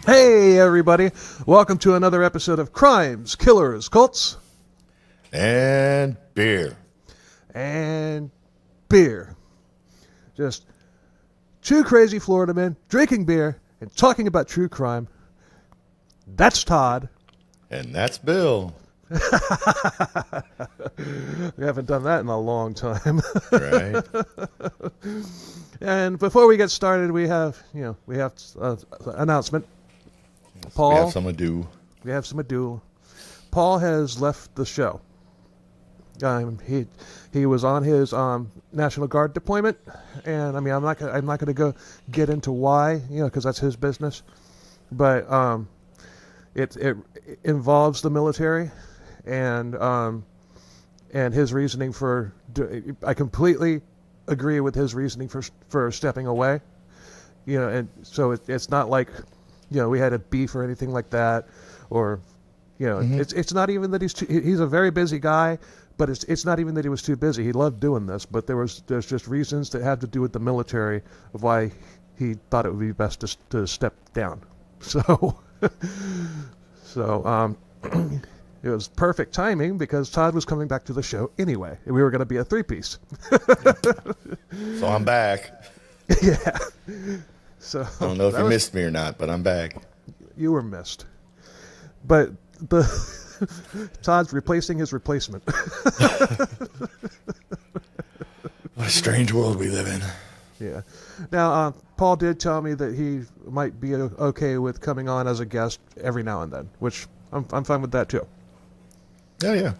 Hey, everybody. Welcome to another episode of Crimes, Killers, Cults, and beer. And beer. Just two crazy Florida men drinking beer and talking about true crime. That's Todd. And that's Bill. We haven't done that in a long time. Right. And before we get started, we have announcement. Paul, We have some ado. We have some ado. Paul has left the show. He was on his National Guard deployment, and I mean I'm not going to get into why, because that's his business, but it involves the military, and his reasoning for I completely agree with his reasoning for stepping away, and so it's not like we had a beef or anything like that, or it's not even that he's a very busy guy. But it's not even that he was too busy. He loved doing this, but there's just reasons that had to do with the military of why he thought it would be best to step down. So, it was perfect timing because Todd was coming back to the show anyway. We were going to be a three-piece. So I'm back. Yeah. So I don't know if you missed me or not, but I'm back. You were missed. But Todd's replacing his replacement. What a strange world we live in. Yeah. Now, Paul did tell me that he might be okay with coming on as a guest every now and then, which I'm fine with that too. Oh, yeah.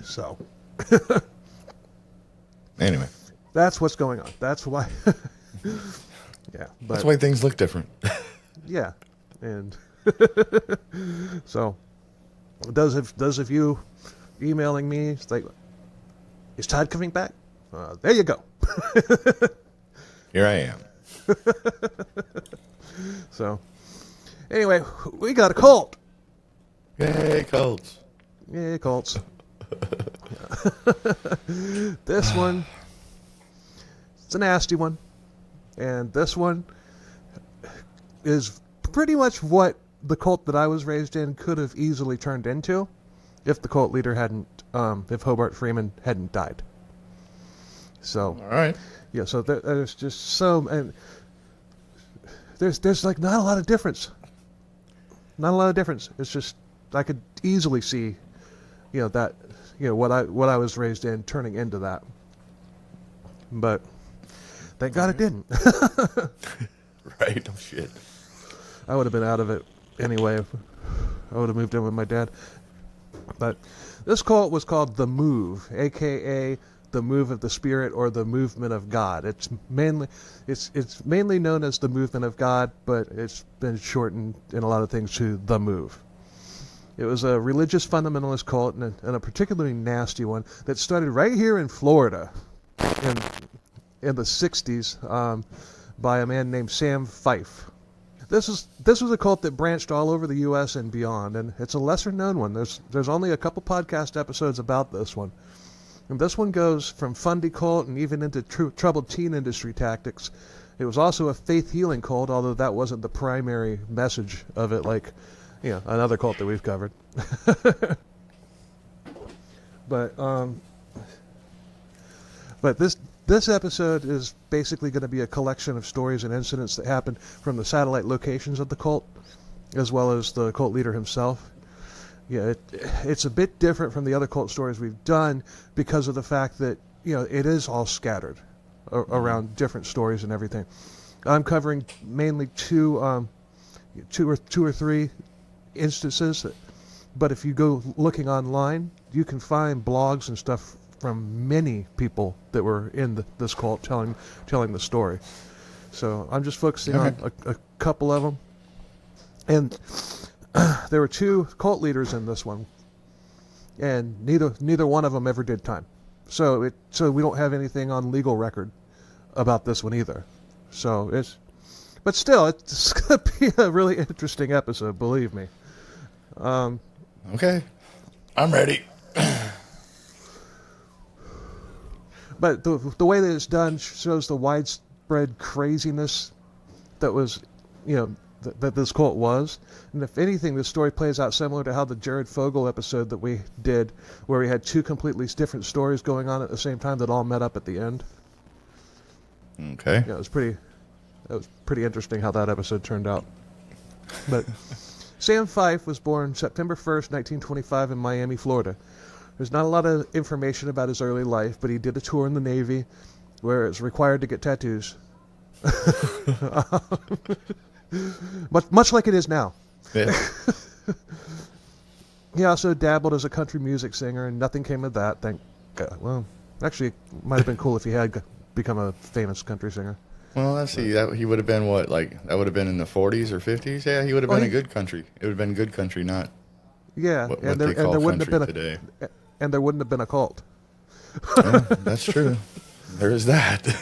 So. Anyway. That's what's going on. That's why. Yeah. But, that's why things look different. Yeah. And so, those of you emailing me, it's like, is Todd coming back? There you go. Here I am. So, anyway, we got a cult. Yay, cults. Yeah, cults. This one, it's a nasty one. And this one is pretty much what the cult that I was raised in could have easily turned into if the cult leader if Hobart Freeman hadn't died. So, all right. Yeah, so there's just and there's like not a lot of difference. Not a lot of difference. It's just I could easily see, that, what I was raised in turning into that. But thank God it didn't. Right, no shit. I would have been out of it anyway. I would have moved in with my dad. But this cult was called The Move, a.k.a. the Move of the Spirit or the Movement of God. It's mainly known as the Movement of God, but it's been shortened in a lot of things to The Move. It was a religious fundamentalist cult, and a particularly nasty one that started right here in Florida in the 60s by a man named Sam Fife. This was a cult that branched all over the U.S. and beyond, and it's a lesser-known one. There's only a couple podcast episodes about this one. And this one goes from fundy cult and even into troubled teen industry tactics. It was also a faith healing cult, although that wasn't the primary message of it, like another cult that we've covered. But this episode is basically going to be a collection of stories and incidents that happened from the satellite locations of the cult, as well as the cult leader himself. Yeah, it's a bit different from the other cult stories we've done because of the fact that it is all scattered around different stories and everything. I'm covering mainly two or three instances, but if you go looking online, you can find blogs and stuff from many people that were in this cult telling the story. So I'm just focusing on a couple of them. And there were two cult leaders in this one, and neither one of them ever did time. So we don't have anything on legal record about this one either. But still, it's going to be a really interesting episode, believe me. Okay, I'm ready. But the way that it's done shows the widespread craziness that was, that this cult was. And if anything, this story plays out similar to how the Jared Fogle episode that we did, where we had two completely different stories going on at the same time that all met up at the end. Okay. Yeah, it was pretty interesting how that episode turned out. But Sam Fife was born September 1st, 1925 in Miami, Florida. There's not a lot of information about his early life, but he did a tour in the Navy where it's required to get tattoos. much like it is now. Yeah. He also dabbled as a country music singer, and nothing came of that. Thank God. Well, actually, it might have been cool if he had become a famous country singer. Well, let's see. That he would have been what? Like that would have been in the 40s or 50s. Yeah, he would have been a good country. It would have been good country, not what they call country today. And there wouldn't have been a cult. Yeah, that's true. There is that.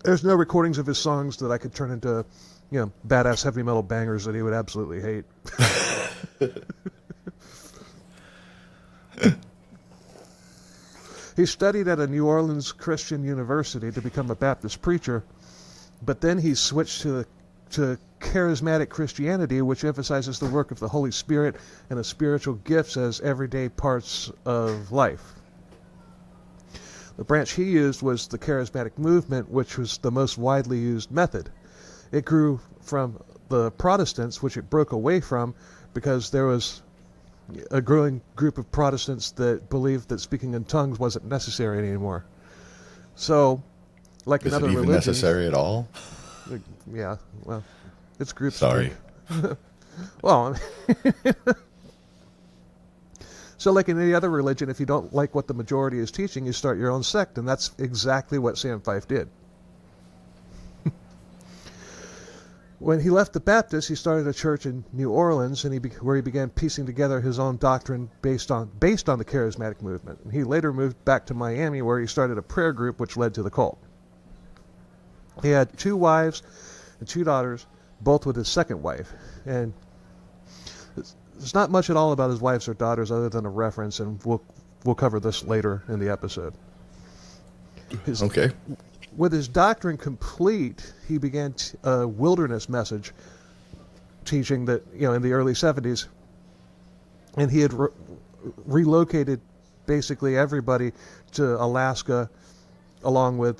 There's no recordings of his songs that I could turn into, badass heavy metal bangers that he would absolutely hate. He studied at a New Orleans Christian university to become a Baptist preacher, but then he switched to charismatic Christianity, which emphasizes the work of the Holy Spirit and the spiritual gifts as everyday parts of life. The branch he used was the charismatic movement, which was the most widely used method. It grew from the Protestants, which it broke away from because there was a growing group of Protestants that believed that speaking in tongues wasn't necessary anymore. So, like in other religions... Is it even necessary at all? Yeah, well, it's groups. Sorry. Well, so like in any other religion, if you don't like what the majority is teaching, you start your own sect, and that's exactly what Sam Fife did. When he left the Baptist, he started a church in New Orleans, and where he began piecing together his own doctrine based on the charismatic movement. And he later moved back to Miami, where he started a prayer group, which led to the cult. He had 2 wives and 2 daughters, both with his second wife. And there's not much at all about his wives or daughters other than a reference, and we'll cover this later in the episode. Okay. With his doctrine complete, he began a wilderness message teaching that, in the early 70s. And he had relocated basically everybody to Alaska, along with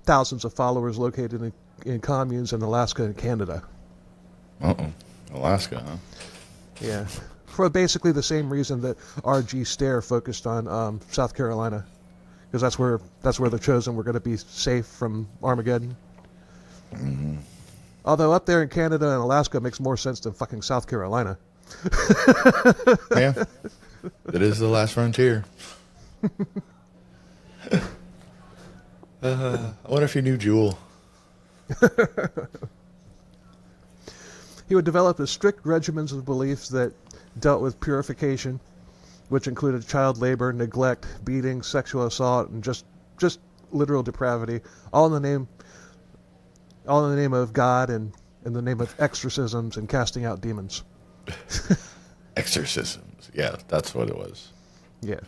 thousands of followers located in communes in Alaska and Canada. Alaska, huh? Yeah. For basically the same reason that R.G. Stair focused on South Carolina. Because that's where the chosen were going to be safe from Armageddon. Mm-hmm. Although up there in Canada and Alaska makes more sense than fucking South Carolina. Yeah. It is the last frontier. I wonder if he knew Jewel. He would develop a strict regimen of beliefs that dealt with purification, which included child labor, neglect, beating, sexual assault, and just literal depravity, all in the name of God and in the name of exorcisms and casting out demons. Exorcisms, yeah, that's what it was. Yeah.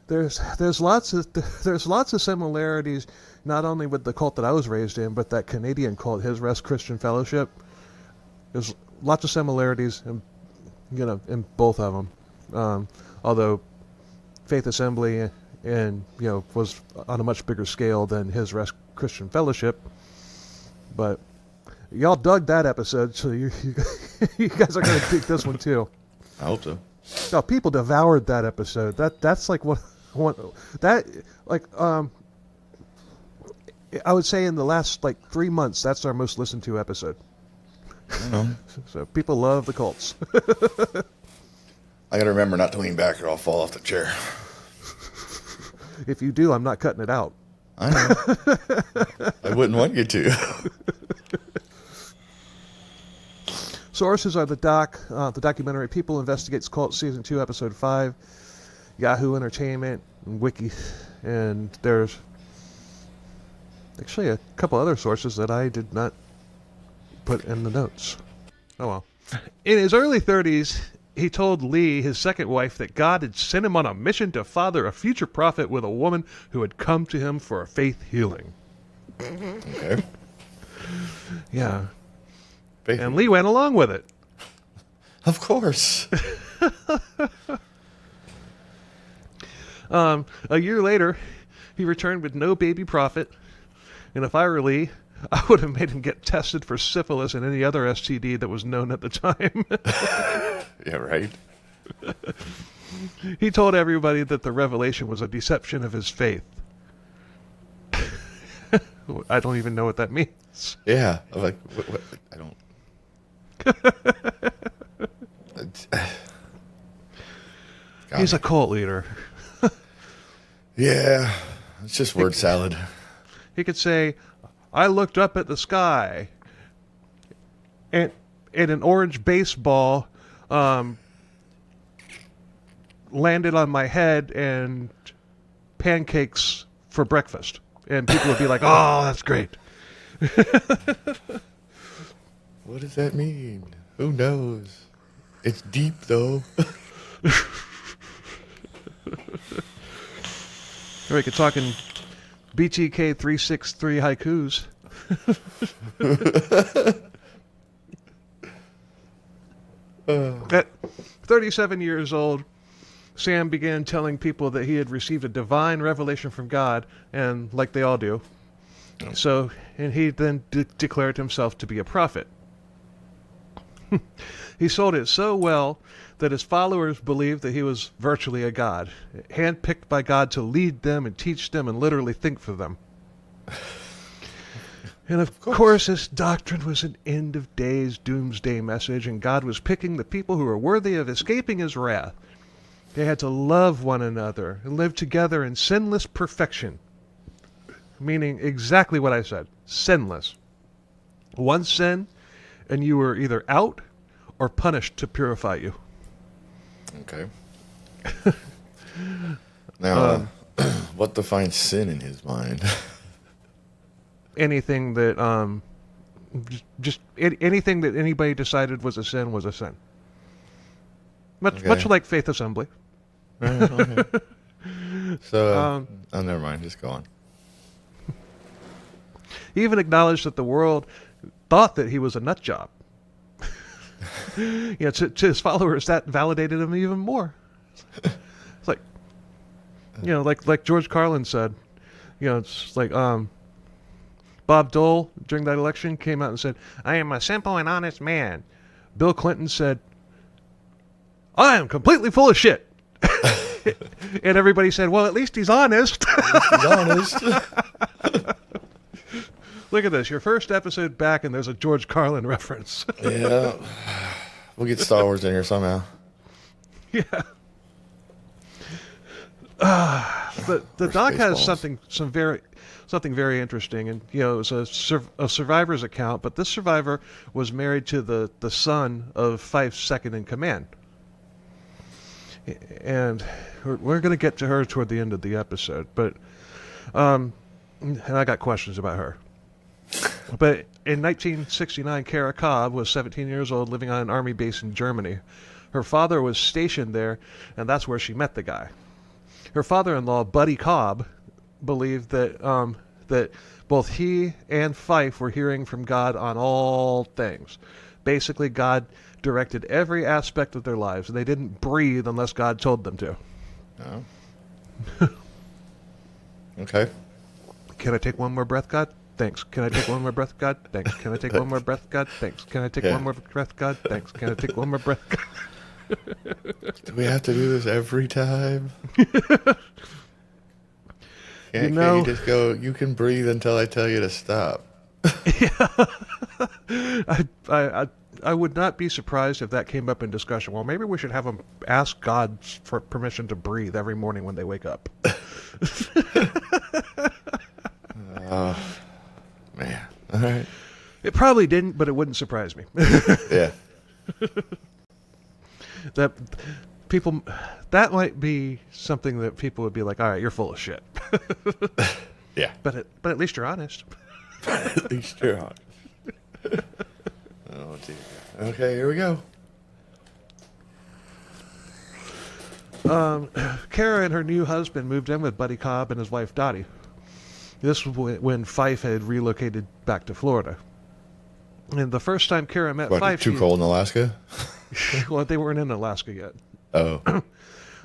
There's lots of similarities, not only with the cult that I was raised in, but that Canadian cult, His Rest Christian Fellowship. There's lots of similarities in both of them. Although Faith Assembly was on a much bigger scale than His Rest Christian Fellowship. But y'all dug that episode, so you guys are going to dig this one too. I hope so. No, people devoured that episode. That's like I would say in the last 3 months, that's our most listened to episode. I know. So people love the cults. I gotta remember not to lean back or I'll fall off the chair. If you do, I'm not cutting it out. I know. I wouldn't want you to. Sources are the documentary People Investigates Cults Season 2, Episode 5, Yahoo Entertainment, and Wiki. And there's actually a couple other sources that I did not put in the notes. Oh well. In his early 30s, he told Lee, his second wife, that God had sent him on a mission to father a future prophet with a woman who had come to him for a faith healing. Okay. Yeah. Basically. And Lee went along with it. Of course. A year later, he returned with no baby prophet, and if I were Lee, I would have made him get tested for syphilis and any other STD that was known at the time. Yeah, right. He told everybody that the revelation was a deception of his faith. I don't even know what that means. Yeah, I'm like, what? I don't. He's a cult leader. Yeah, it's just word salad. He could say, I looked up at the sky, and an orange baseball landed on my head and pancakes for breakfast. And people would be like, oh, that's great. What does that mean? Who knows? It's deep, though. Or we could talk in BTK 363 haikus. At 37 years old, Sam began telling people that he had received a divine revelation from God, and like they all do. So, and he then declared himself to be a prophet. He sold it so well that his followers believed that he was virtually a god, handpicked by God to lead them and teach them and literally think for them. And of course, his doctrine was an end of days doomsday message, and God was picking the people who were worthy of escaping his wrath. They had to love one another and live together in sinless perfection, meaning exactly what I said, sinless. One sin, and you were either out or punished to purify you. Okay. Now, what defines sin in his mind? Anything that just anything that anybody decided was a sin was a sin. Much like Faith Assembly. Right, okay. So, oh, never mind. Just go on. He even acknowledged that the world thought that he was a nut job. You know, to his followers, that validated him even more. It's like, you know, like George Carlin said, you know, it's like Bob Dole during that election came out and said, "I am a simple and honest man." Bill Clinton said, "I am completely full of shit." And everybody said, "Well, at least he's honest." He's honest. Look at this. Your first episode back, and there's a George Carlin reference. Yeah. We'll get Star Wars in here somehow. Yeah. But the doc has something very interesting, and you know, it's a survivor's account. But this survivor was married to the son of Fife's second in command, and we're going to get to her toward the end of the episode. But and I got questions about her. But in 1969, Kara Cobb was 17 years old, living on an army base in Germany. Her father was stationed there, and that's where she met the guy. Her father-in-law, Buddy Cobb, believed that that both he and Fife were hearing from God on all things. Basically, God directed every aspect of their lives, and they didn't breathe unless God told them to. Oh. Okay. Can I take one more breath, God? Thanks. Can I take one more breath, God? Thanks. Can I take one more breath, God? Thanks. Can I take one more breath, God? Thanks. Can I take one more breath, God? Do we have to do this every time? Can't you just go, you can breathe until I tell you to stop? Yeah. I would not be surprised if that came up in discussion. Well, maybe we should have them ask God for permission to breathe every morning when they wake up. Man. All right. It probably didn't, but it wouldn't surprise me. Yeah. That might be something that people would be like, all right, you're full of shit. Yeah. But at least you're honest. At least you're honest. Oh, dear. Okay, here we go. Kara and her new husband moved in with Buddy Cobb and his wife Dottie. This was when Fife had relocated back to Florida. And the first time Kara met Fife... Too cold in Alaska? Well, they weren't in Alaska yet. Oh.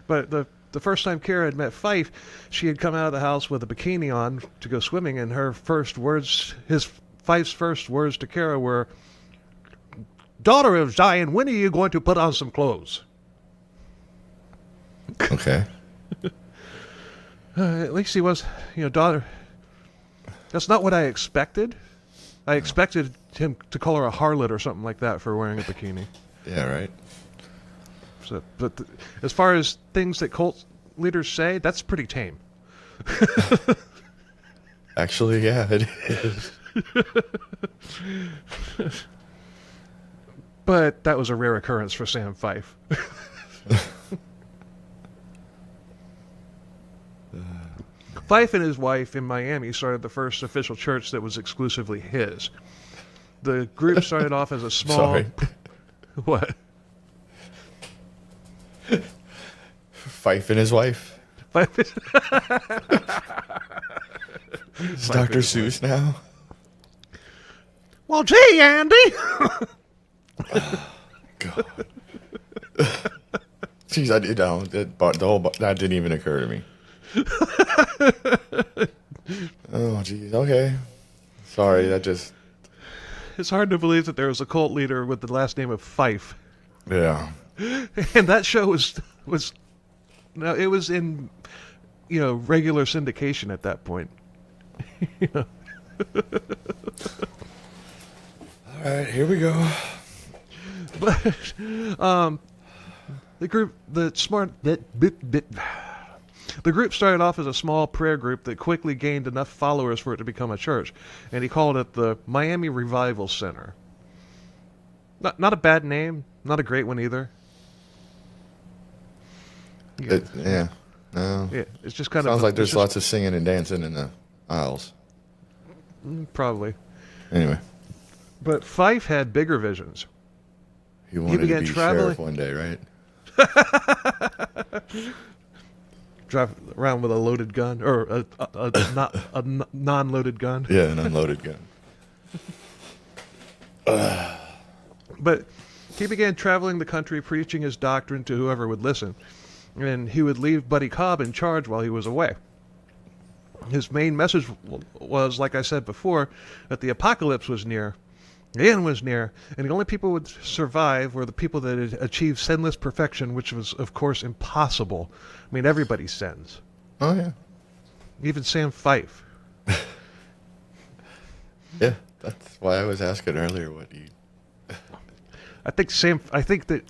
But the first time Kara had met Fife, she had come out of the house with a bikini on to go swimming, and Fife's first words to Kara were, "Daughter of Zion, when are you going to put on some clothes?" Okay. At least he was, daughter. That's not what I expected. I expected him to call her a harlot or something like that for wearing a bikini. Yeah, right. So, but as far as things that cult leaders say, that's pretty tame. Actually, yeah, it is. But that was a rare occurrence for Sam Fife. Fife and his wife in Miami started the first official church that was exclusively his. The group started off as a small... Sorry. What? Fife and his wife. Fife is Dr. Seuss now? Well, gee, Andy! God. Jeez, that didn't even occur to me. Oh, jeez. Okay. Sorry, that just... It's hard to believe that there was a cult leader with the last name of Fife. Yeah. And that show was it was in, regular syndication at that point. All right, here we go. But the group started off as a small prayer group that quickly gained enough followers for it to become a church, and he called it the Miami Revival Center. Not a bad name, not a great one either. Yeah. No. Yeah, it's just kind Sounds like there's lots of singing and dancing in the aisles. Probably. Anyway. But Fife had bigger visions. He wanted to be sheriff one day, right? Drive around with a loaded gun, or a non-loaded gun. Yeah, an unloaded gun. But he began traveling the country preaching his doctrine to whoever would listen, and he would leave Buddy Cobb in charge while he was away. His main message was, like I said before, that the apocalypse was near, the end was near, and the only people who would survive were the people that had achieved sinless perfection, which was, of course, impossible. I mean, everybody sins. Oh, yeah. Even Sam Fife. Yeah, that's why I was asking earlier what you... I think that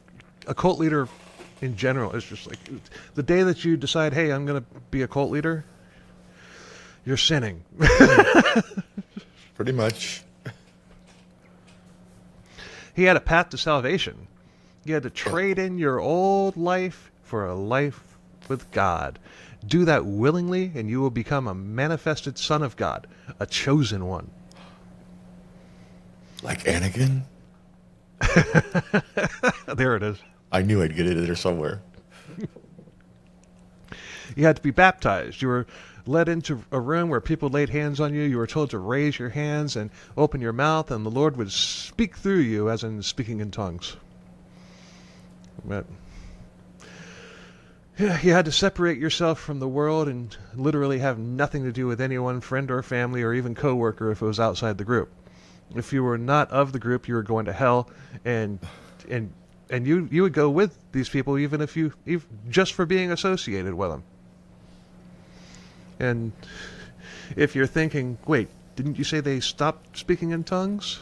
a cult leader in general is just like, the day that you decide, hey, I'm going to be a cult leader, you're sinning. Pretty much. He had a path to salvation. You had to trade in your old life for a life with God. Do that willingly, and you will become a manifested son of God, a chosen one. Like Anakin? There it is. I knew I'd get it there somewhere. You had to be baptized. You were led into a room where people laid hands on you. You were told to raise your hands and open your mouth, and the Lord would speak through you, as in speaking in tongues. But yeah, you had to separate yourself from the world and literally have nothing to do with anyone, friend or family, or even coworker if it was outside the group. If you were not of the group, you were going to hell, and you would go with these people even just for being associated with them. And if you're thinking, wait, didn't you say they stopped speaking in tongues?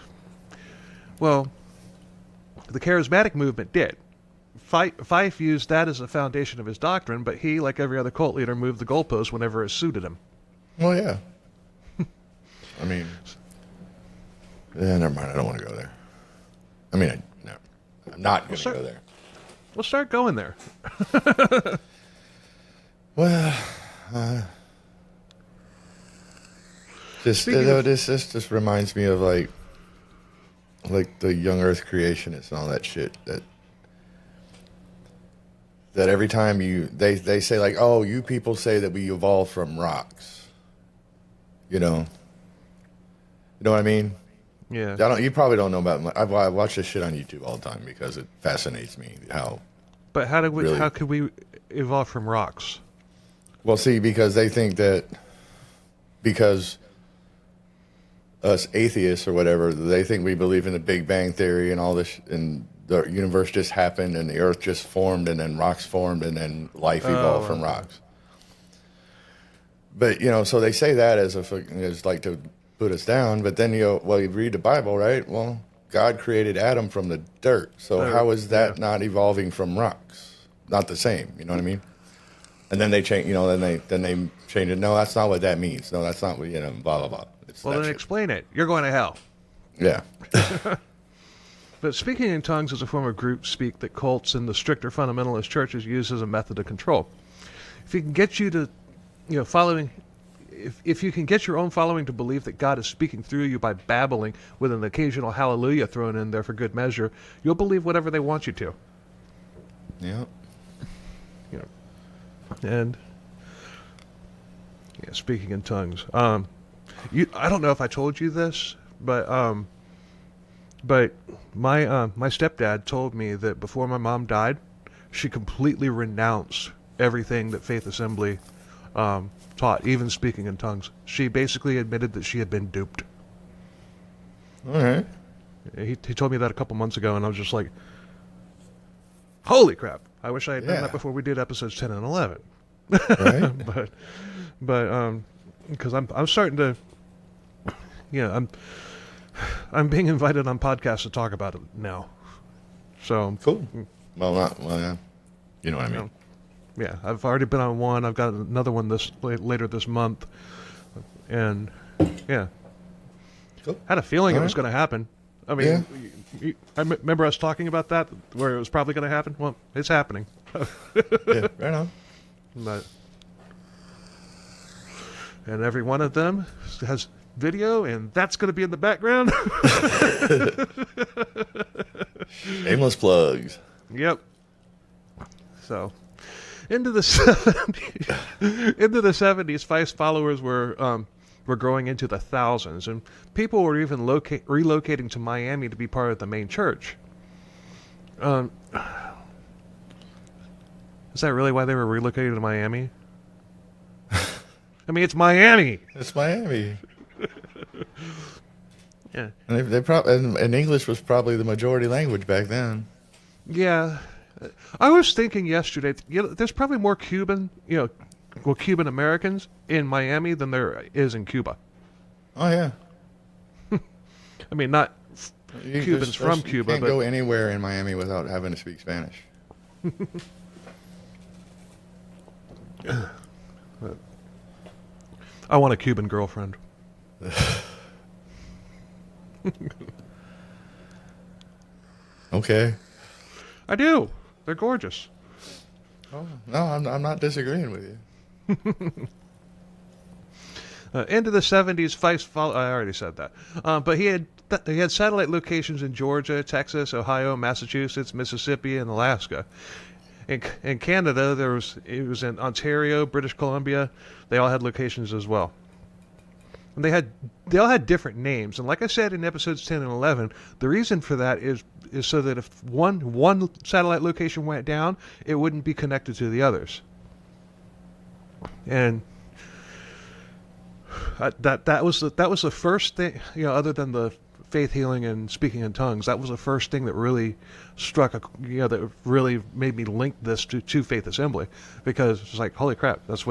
Well, the charismatic movement did. Fife used that as the foundation of his doctrine, but he, like every other cult leader, moved the goalposts whenever it suited him. Well, yeah. I mean, never mind. I don't want to go there. I mean, no, I'm not going to go there. We'll start going there. Well, this just reminds me of like the young Earth creationists and all that shit. That every time they say like, oh, you people say that we evolved from rocks. You know what I mean? Yeah. You probably don't know about. I watch this shit on YouTube all the time because it fascinates me how. But how could we evolve from rocks? Well, see, because they think that because us atheists or whatever, they think we believe in the Big Bang Theory and all this, and the universe just happened and the Earth just formed and then rocks formed and then life evolved from rocks. But so they say that as like to put us down. But then you read the Bible, right? Well, God created Adam from the dirt, so how is that not evolving from rocks? Not the same, you know what I mean? And then they change, then they change it. No, that's not what that means. No, that's not what blah blah blah. Well, then explain it. You're going to hell. Yeah. But speaking in tongues is a form of group speak that cults and the stricter fundamentalist churches use as a method of control. If you can get you to, following, if you can get your own following to believe that God is speaking through you by babbling with an occasional hallelujah thrown in there for good measure, you'll believe whatever they want you to. Yeah. And speaking in tongues. I don't know if I told you this, but my stepdad told me that before my mom died, she completely renounced everything that Faith Assembly taught, even speaking in tongues. She basically admitted that she had been duped. All right. He told me that a couple months ago, and I was just like, holy crap. I wish I had done that before we did episodes 10 and 11. Right. but because I'm starting to, I'm being invited on podcasts to talk about it now. So cool. Yeah. You know what I mean. Yeah, I've already been on one. I've got another one later this month, and yeah, cool. Had a feeling it was going to happen. I mean, I remember us talking about that, where it was probably going to happen. Well, it's happening. Yeah, right on. And every one of them has video, and that's going to be in the background. Shameless plugs. Yep. So, into the 70s, Fife's followers were growing into the thousands, and people were even relocating to Miami to be part of the main church. Is that really why they were relocating to Miami? I mean, it's Miami. It's Miami. Yeah. And they probably and English was probably the majority language back then. Yeah. I was thinking yesterday, there's probably more Cuban Americans in Miami than there is in Cuba. Oh yeah. I mean, not Cubans from Cuba. You can't go anywhere in Miami without having to speak Spanish. I want a Cuban girlfriend. Okay. I do. They're gorgeous. Oh, no, I'm not disagreeing with you. Into the 70s, Fife's I already said that. But he had satellite locations in Georgia, Texas, Ohio, Massachusetts, Mississippi, and Alaska. In Canada, it was in Ontario, British Columbia. They all had locations as well. And they all had different names. And like I said in episodes 10 and 11, the reason for that is so that if one satellite location went down, it wouldn't be connected to the others. And that was the first thing, other than the faith healing and speaking in tongues, that was the first thing that really struck that really made me link this to Faith Assembly, because it's like, holy crap, that's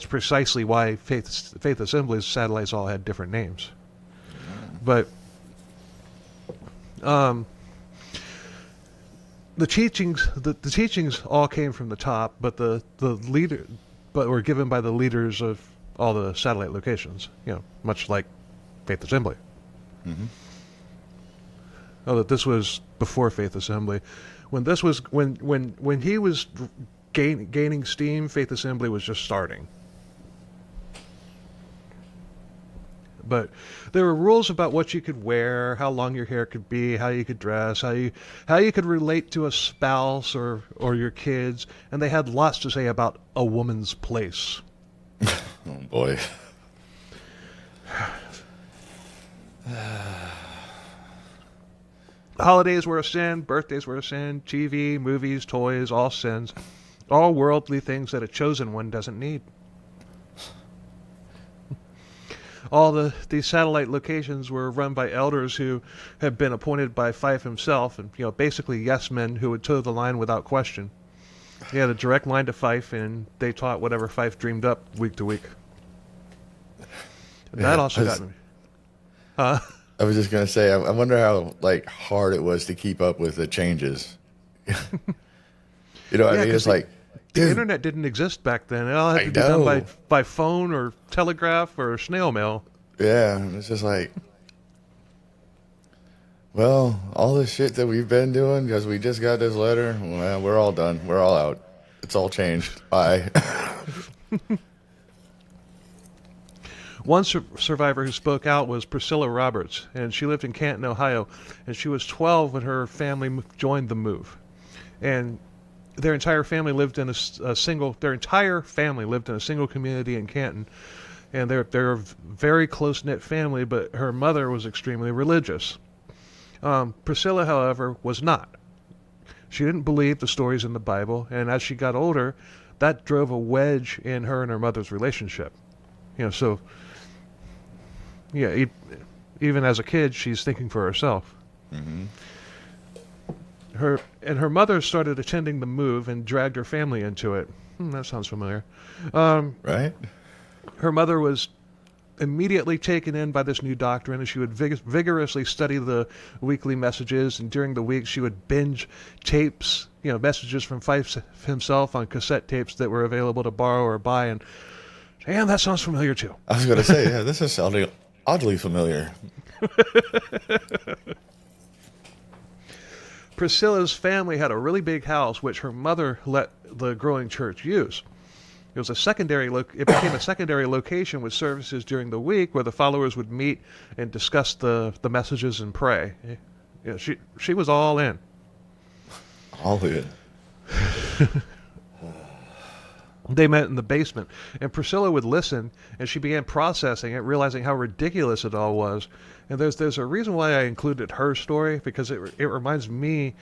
precisely why Faith Assembly's satellites all had different names. But the teachings all came from the top, but the were given by the leaders of all the satellite locations, much like Faith Assembly. Mm-hmm. Oh, that this was before Faith Assembly. When he was gaining steam, Faith Assembly was just starting. But there were rules about what you could wear, how long your hair could be, how you could dress, how you could relate to a spouse or your kids, and they had lots to say about a woman's place. Oh boy. Holidays were a sin, birthdays were a sin, TV, movies, toys, all sins. All worldly things that a chosen one doesn't need. All these satellite locations were run by elders who had been appointed by Fife himself, and basically yes men who would toe the line without question. He had a direct line to Fife, and they taught whatever Fife dreamed up week to week. That also got me. I was just gonna say, I wonder how hard it was to keep up with the changes. I mean, it's like the internet didn't exist back then. It all had to be done by phone or telegraph or snail mail. Yeah, it's just like, well, all this shit that we've been doing because we just got this letter. Well, we're all done. We're all out. It's all changed. Bye. One survivor who spoke out was Priscilla Roberts, and she lived in Canton, Ohio, and she was 12 when her family joined the move. And their entire family lived in a single community in Canton, and they're a very close-knit family, but her mother was extremely religious. Priscilla, however, was not. She didn't believe the stories in the Bible, and as she got older, that drove a wedge in her and her mother's relationship. Even as a kid, she's thinking for herself. Mm-hmm. Her mother started attending the move and dragged her family into it. That sounds familiar. Right? Her mother was immediately taken in by this new doctrine, and she would vigorously study the weekly messages, and during the week she would binge tapes, messages from Fife himself on cassette tapes that were available to borrow or buy, and that sounds familiar too. I was going to say, yeah, this is sounding oddly familiar. Priscilla's family had a really big house, which her mother let the growing church use. It was it became a secondary location with services during the week where the followers would meet and discuss the messages and pray. She was all in. All in. They met in the basement, and Priscilla would listen, and she began processing it, realizing how ridiculous it all was. And there's a reason why I included her story, because she reminds me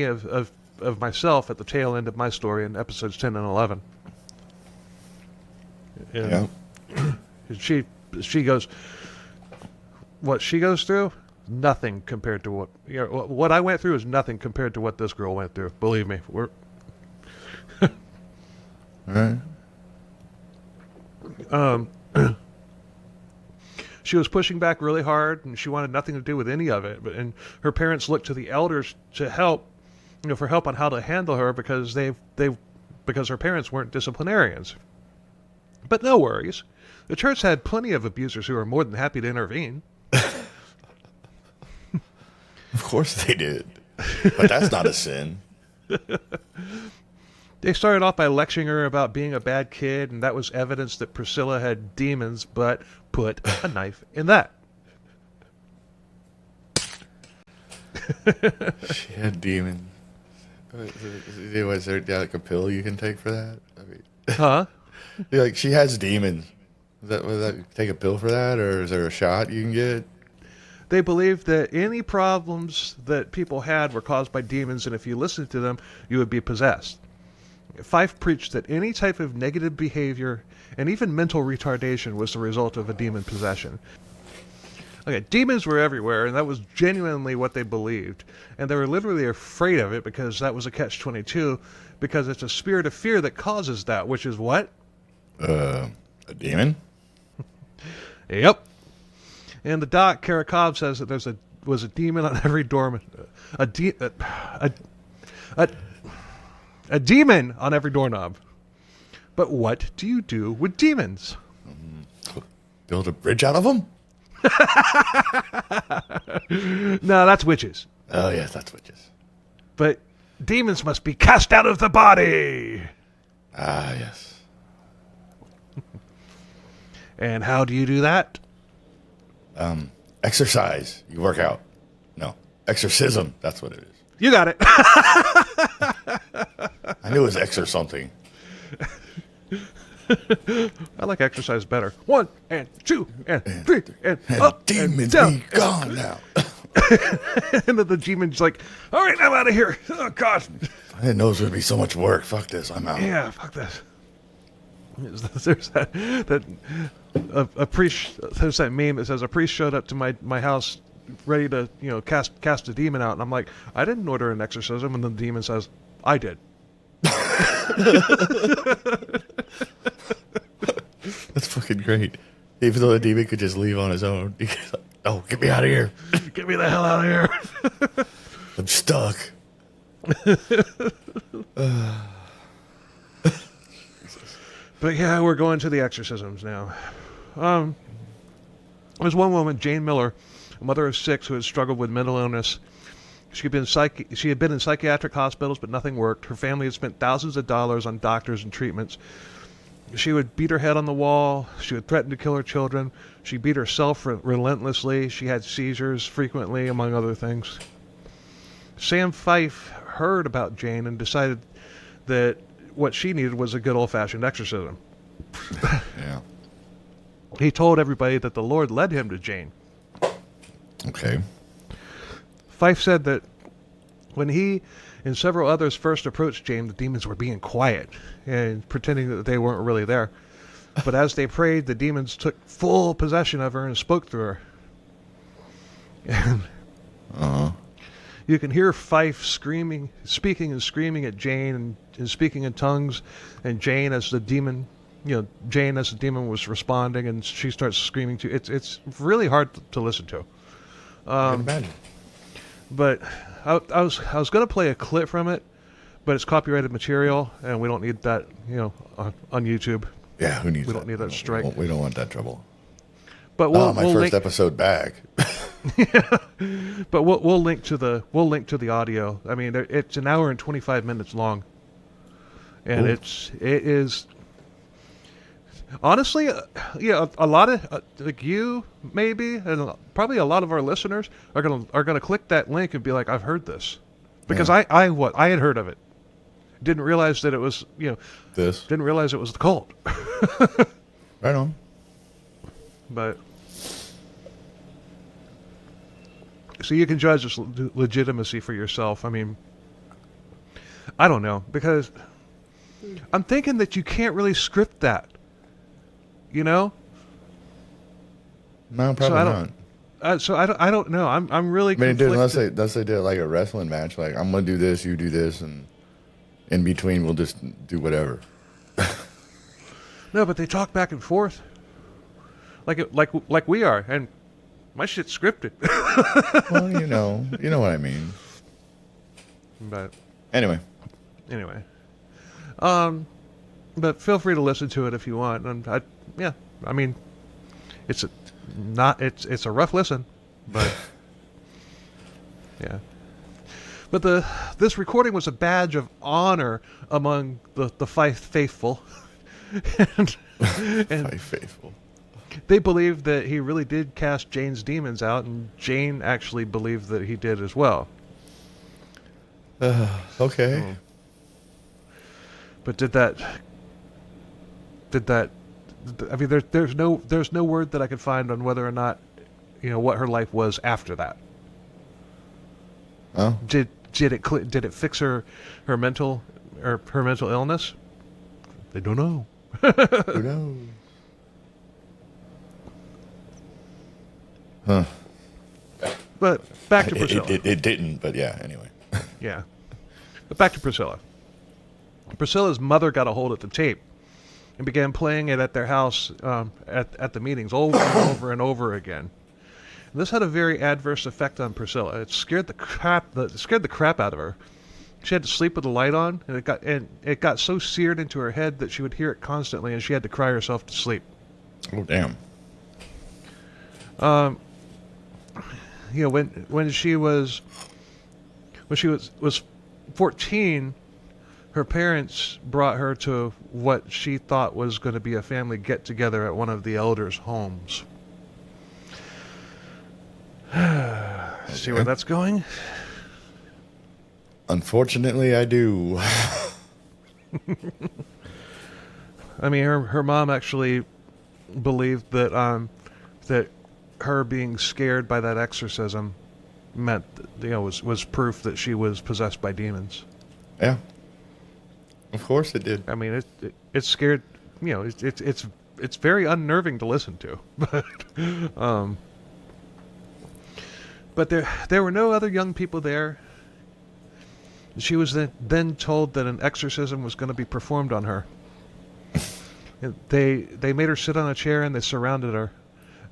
of myself at the tail end of my story in episodes 10 and 11. Yeah. She goes, what she goes through, nothing compared to what I went through is nothing compared to what this girl went through. Believe me, Right. She was pushing back really hard, and she wanted nothing to do with any of it. And her parents looked to the elders to help, for help on how to handle her, because because her parents weren't disciplinarians. But no worries, the church had plenty of abusers who were more than happy to intervene. Of course they did, but that's not a sin. They started off by lecturing her about being a bad kid, and that was evidence that Priscilla had demons, but put a knife in that. She had demons. Was there like a pill you can take for that? Huh? She has demons. Was that take a pill for that, or is there a shot you can get? They believed that any problems that people had were caused by demons, and if you listened to them, you would be possessed. Fife preached that any type of negative behavior and even mental retardation was the result of a demon possession. Okay, demons were everywhere, and that was genuinely what they believed. And they were literally afraid of it because that was a catch-22, because it's a spirit of fear that causes that, which is what? A demon? Yep. And the doc, Karakov, says that was a demon on every doorman. A demon on every doorknob. But what do you do with demons? Build a bridge out of them? No, that's witches. Oh, yes, that's witches. But demons must be cast out of the body. Ah, yes. And how do you do that? Exercise. You work out. No, exorcism. That's what it is. You got it. I knew it was X or something. I like exercise better. 1 and 2 and 3 and up demons and down. be gone now. And then the demon's like, all right, I'm out of here. Oh, God. I didn't know it was going to be so much work. Fuck this. I'm out. Yeah, fuck this. There's a priest. There's that meme that says a priest showed up to my house ready to cast a demon out, and I'm like, I didn't order an exorcism, and the demon says, I did. That's fucking great. Even though the demon could just leave on his own. He's like, oh, get me out of here. Get me the hell out of here. I'm stuck. But yeah, we're going to the exorcisms now. There's one woman, Jane Miller, a mother of 6 who had struggled with mental illness. She had been in psychiatric hospitals, but nothing worked. Her family had spent thousands of dollars on doctors and treatments. She would beat her head on the wall. She would threaten to kill her children. She beat herself relentlessly. She had seizures frequently, among other things. Sam Fife heard about Jane and decided that what she needed was a good old-fashioned exorcism. Yeah. He told everybody that the Lord led him to Jane. Okay. Fife said that when he and several others first approached Jane, the demons were being quiet and pretending that they weren't really there. But as they prayed, the demons took full possession of her and spoke through her. And you can hear Fife speaking and screaming at Jane and speaking in tongues, and Jane as the demon was responding, and she starts screaming too. It's really hard to listen to. I can imagine. But I was going to play a clip from it, but it's copyrighted material, and we don't need that, on YouTube. Yeah, who needs that? We don't need that strike. We don't want that trouble. But my first episode back. Yeah, but we'll link to the audio. I mean, it's an hour and 25 minutes long, and Ooh. it is honestly, a lot of like you maybe, and probably a lot of our listeners are gonna click that link and be like, I've heard this, because I had heard of it, didn't realize that it was didn't realize it was the cult. Right on. But so you can judge its legitimacy for yourself. I mean, I don't know, because I'm thinking that you can't really script that. No, probably not. So I don't know. I'm really. I mean, dude, conflicted. unless they did like a wrestling match, like I'm gonna do this, you do this, and in between we'll just do whatever. No, but they talk back and forth, like we are, and my shit's scripted. Well, you know what I mean. But anyway, but feel free to listen to it if you want. And I mean, it's a rough listen, but yeah. But this recording was a badge of honor among the Fife faithful, and Fife faithful. They believed that he really did cast Jane's demons out, and Jane actually believed that he did as well. Okay. But did that? I mean, there's no word that I could find on whether or not, what her life was after that. Oh. Did it fix her mental illness? They don't know. Who knows? Huh. But back to Priscilla. It didn't, but yeah, anyway. Yeah. But back to Priscilla. Priscilla's mother got a hold of the tape and began playing it at their house at the meetings over and over and over again. And this had a very adverse effect on Priscilla. It scared the crap out of her. She had to sleep with the light on, and it got so seared into her head that she would hear it constantly, and she had to cry herself to sleep. Oh, damn. When she was 14, her parents brought her to what she thought was going to be a family get-together at one of the elders' homes. See where that's going? Unfortunately, I do. I mean, her mom actually believed that that her being scared by that exorcism meant, was proof that she was possessed by demons. Yeah. Of course it did. I mean, it scared, it's very unnerving to listen to, but there were no other young people there. She was then told that an exorcism was going to be performed on her. They made her sit on a chair and they surrounded her.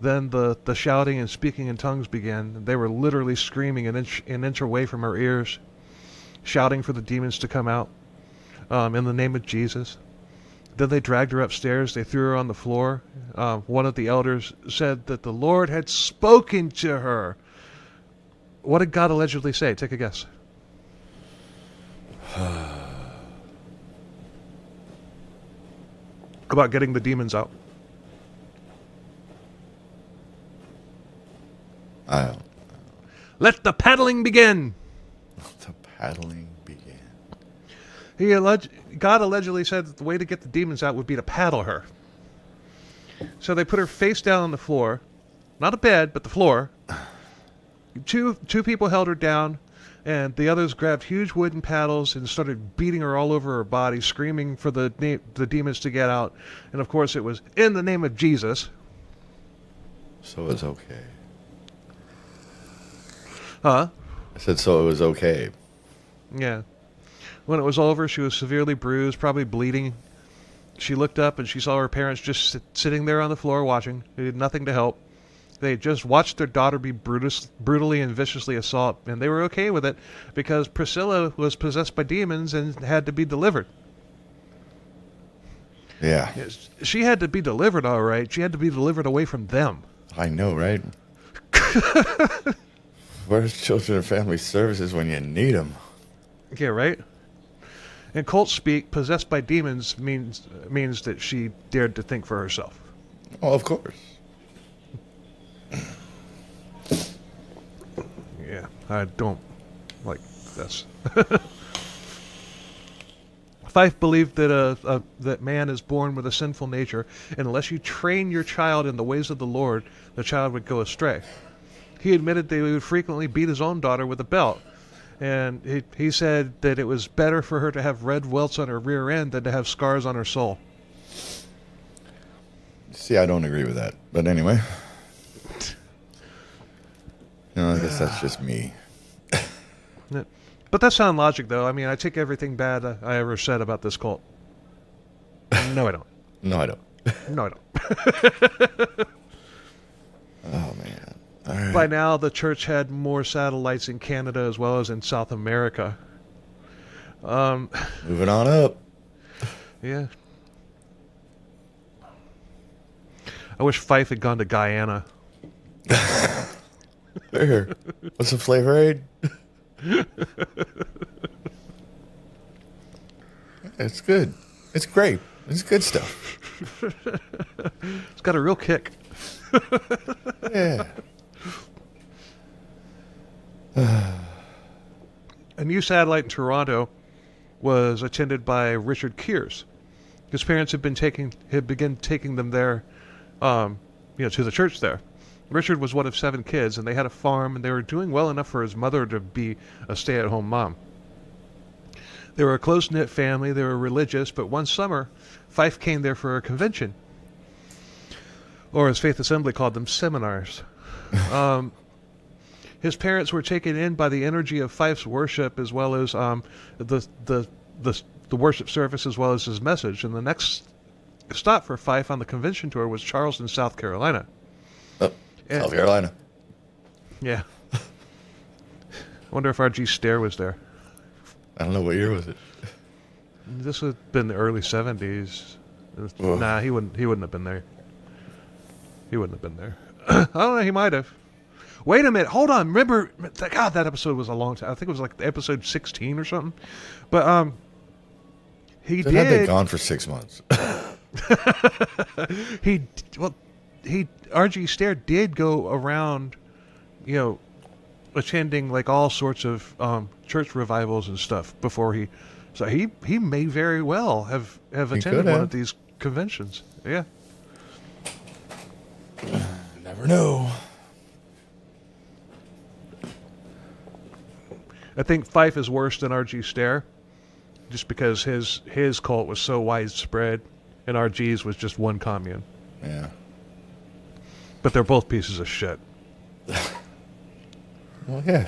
Then the shouting and speaking in tongues began. They were literally screaming an inch away from her ears, shouting for the demons to come out in the name of Jesus. Then they dragged her upstairs. They threw her on the floor. One of the elders said that the Lord had spoken to her. What did God allegedly say? Take a guess. About getting the demons out. I don't. Let the paddling begin. The paddling began. God allegedly said that the way to get the demons out would be to paddle her. So they put her face down on the floor. Not a bed, but the floor. Two people held her down, and the others grabbed huge wooden paddles and started beating her all over her body, screaming for the demons to get out. And of course it was in the name of Jesus. So it was okay. Huh? I said so it was okay. Yeah. When it was over, she was severely bruised, probably bleeding. She looked up and she saw her parents just sitting there on the floor watching. They did nothing to help. They had just watched their daughter be brutally and viciously assaulted, and they were okay with it because Priscilla was possessed by demons and had to be delivered. Yeah. She had to be delivered, all right. She had to be delivered away from them. I know, right? Where's Children and Family Services when you need them? Yeah, right? In cult speak, possessed by demons means that she dared to think for herself. Oh, of course. Yeah, I don't like this. Fife believed that that man is born with a sinful nature, and unless you train your child in the ways of the Lord, the child would go astray. He admitted that he would frequently beat his own daughter with a belt, and he said that it was better for her to have red welts on her rear end than to have scars on her soul. See, I don't agree with that, but anyway. I guess that's just me. But that's sound logic, though. I mean, I take everything bad I ever said about this cult. No, I don't. No, I don't. No, I don't. Oh, man. All right. By now, the church had more satellites in Canada as well as in South America. Moving on up. Yeah. I wish Fife had gone to Guyana. Here. What's the flavor aid? It's good. It's great. It's good stuff. It's got a real kick. Yeah. A new satellite in Toronto was attended by Richard Kears. His parents had begun taking them there, to the church there. Richard was one of 7 kids, and they had a farm, and they were doing well enough for his mother to be a stay-at-home mom. They were a close-knit family. They were religious, but one summer, Fife came there for a convention, or as Faith Assembly called them, seminars. His parents were taken in by the energy of Fife's worship, as well as the worship service, as well as his message. And the next stop for Fife on the convention tour was Charleston, South Carolina. South Carolina. Yeah. I wonder if R.G. Stair was there. I don't know, what year was it? This would have been the early 70s. Nah, he wouldn't have been there. He wouldn't have been there. I don't know, he might have. Wait a minute, hold on. Remember, God, that episode was a long time. I think it was like episode 16 or something. But I've been gone for 6 months. R.G. Stair did go around, attending like all sorts of church revivals and stuff before he may very well have attended one of these conventions. Yeah. Never know. I think Fife is worse than R.G. Stare, just because his cult was so widespread, and R.G.'s was just one commune. Yeah. But they're both pieces of shit. Well, yeah.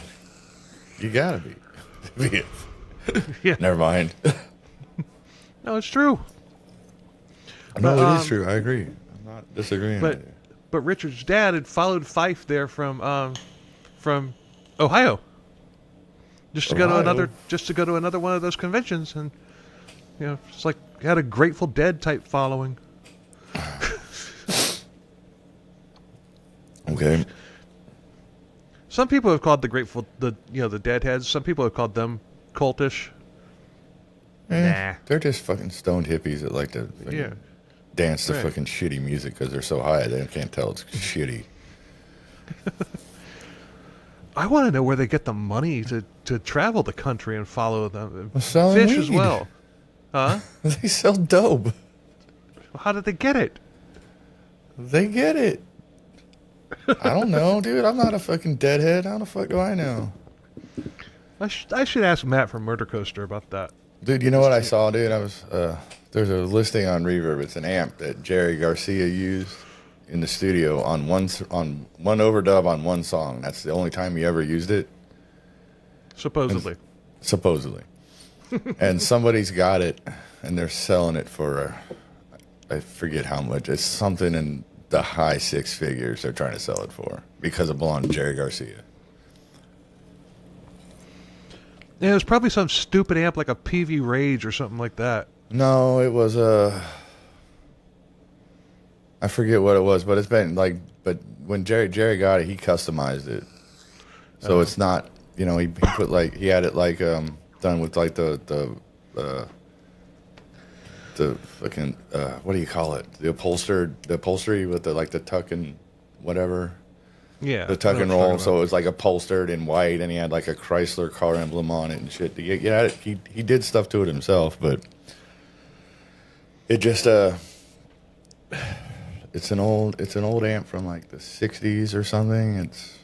You gotta be. Yeah. Never mind. No, it's true. No, it is true. I agree. I'm not disagreeing with you. But Richard's dad had followed Fife there from Ohio, just to go to another one of those conventions, and it's like he had a Grateful Dead type following. Okay. Some people have called the Deadheads. Some people have called them cultish. Nah, they're just fucking stoned hippies that like to dance to fucking shitty music because they're so high they can't tell it's shitty. I want to know where they get the money to travel the country and follow them. Selling fish weed. As well, huh? They sell dope. How did they get it? They get it. I don't know, dude. I'm not a fucking deadhead. How the fuck do I know? I should ask Matt from Murder Coaster about that. Dude, you know what I saw, dude? I was there's a listing on Reverb. It's an amp that Jerry Garcia used in the studio on one overdub on one song. That's the only time he ever used it. Supposedly. And somebody's got it, and they're selling it for I forget how much. It's something in the high six figures they're trying to sell it for because it belonged to Jerry Garcia. Yeah, it was probably some stupid amp like a PV Rage or something like that. No, it was I forget what it was, but it's been like. But when Jerry got it, he customized it, so it's not. He put like he had it like done with like the fucking what do you call it? The upholstery with the tuck and whatever. Yeah, the tuck and roll. So it was like upholstered in white, and he had like a Chrysler car emblem on it and shit. He did stuff to it himself, but it just it's an old amp from like the 60s or something. It's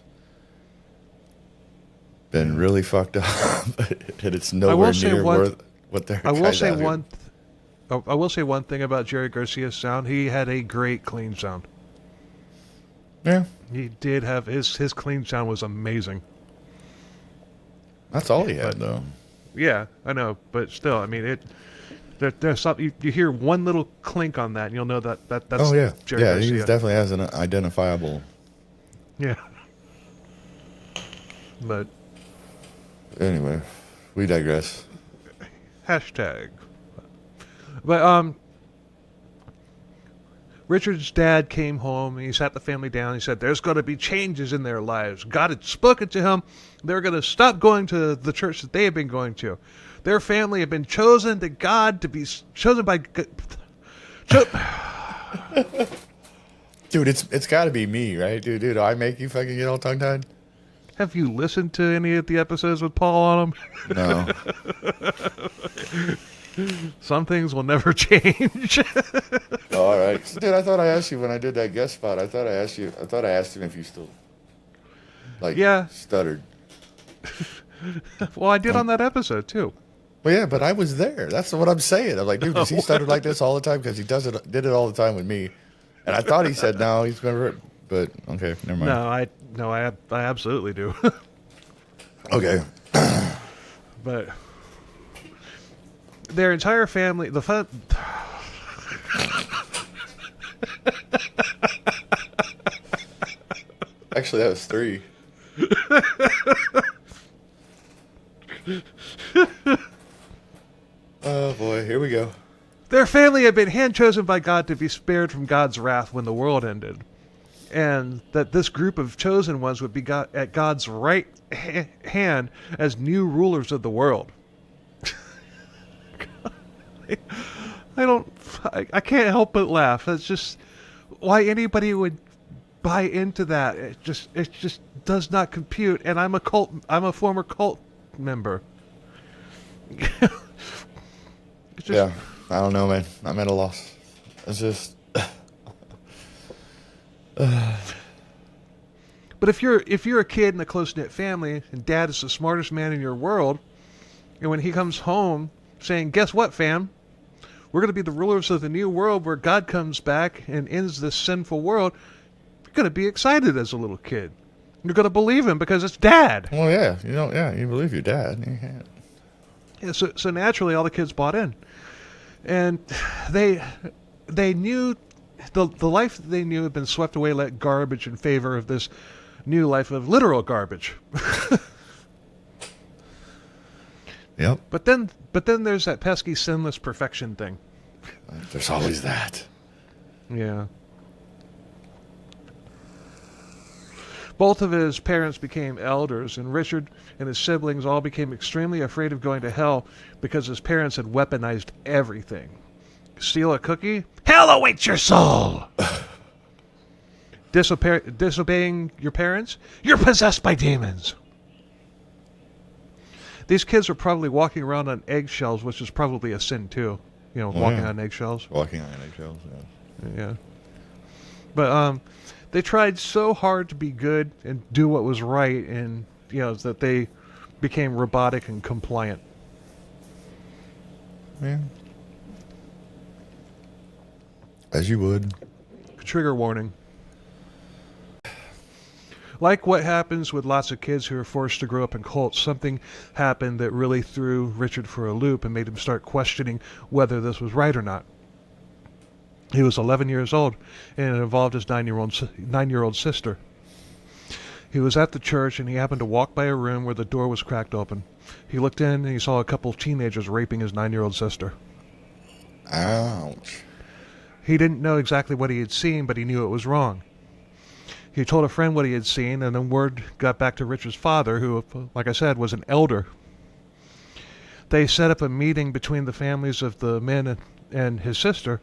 been really fucked up, and it's nowhere near worth what they're. I will say one thing about Jerry Garcia's sound. He had a great clean sound. Yeah, he did have his clean sound was amazing. That's all he had, though. Yeah, I know, but still, I mean, there's something you hear one little clink on that, and you'll know that's. Oh yeah, Jerry Garcia. He definitely has an identifiable. Yeah. But. Anyway, we digress. Hashtag. But Richard's dad came home and he sat the family down. He said, "There's going to be changes in their lives. God had spoken to him. They're going to stop going to the church that they have been going to. Their family have been chosen to God to be chosen by." Dude, it's got to be me, right? Dude, I make you fucking get all tongue tied. Have you listened to any of the episodes with Paul on them? No. Some things will never change. Oh, all right, dude. I thought I asked you when I did that guest spot. I thought I asked him if you still stuttered. Well, I did on that episode too. Well, yeah, but I was there. That's what I'm saying. I'm like, dude, does he stutter like this all the time? Because he did it all the time with me. And I thought he said no, he's going to. But okay, never mind. No, I absolutely do. Okay. But their entire family, Actually, that was 3. Oh boy, here we go. Their family had been hand-chosen by God to be spared from God's wrath when the world ended. And that this group of chosen ones would be at God's right hand as new rulers of the world. I can't help but laugh. That's just why anybody would buy into that. It just does not compute. And I'm a former cult member. Yeah, I don't know, man. I'm at a loss. It's just. But if you're a kid in a close-knit family and dad is the smartest man in your world, and when he comes home saying, "Guess what, fam? We're going to be the rulers of the new world where God comes back and ends this sinful world," you're going to be excited as a little kid. You're going to believe him because it's dad. Well, yeah, you believe your dad. You can't. Yeah, so naturally, all the kids bought in, and they knew the life that they knew had been swept away like garbage in favor of this new life of literal garbage. Yep. But then there's that pesky sinless perfection thing. There's always that. Yeah. Both of his parents became elders, and Richard and his siblings all became extremely afraid of going to hell because his parents had weaponized everything. Steal a cookie? Hell awaits your soul! Disobeying your parents? You're possessed by demons! These kids are probably walking around on eggshells, which is probably a sin too. You know, walking on eggshells. Walking on eggshells, yeah. Yeah. But they tried so hard to be good and do what was right, and that they became robotic and compliant. Yeah. As you would. Trigger warning. Like what happens with lots of kids who are forced to grow up in cults, something happened that really threw Richard for a loop and made him start questioning whether this was right or not. He was 11 years old, and it involved his 9-year-old sister. He was at the church, and he happened to walk by a room where the door was cracked open. He looked in, and he saw a couple of teenagers raping his 9-year-old sister. Ouch. He didn't know exactly what he had seen, but he knew it was wrong. He told a friend what he had seen, and then word got back to Richard's father, who, like I said, was an elder. They set up a meeting between the families of the men and his sister,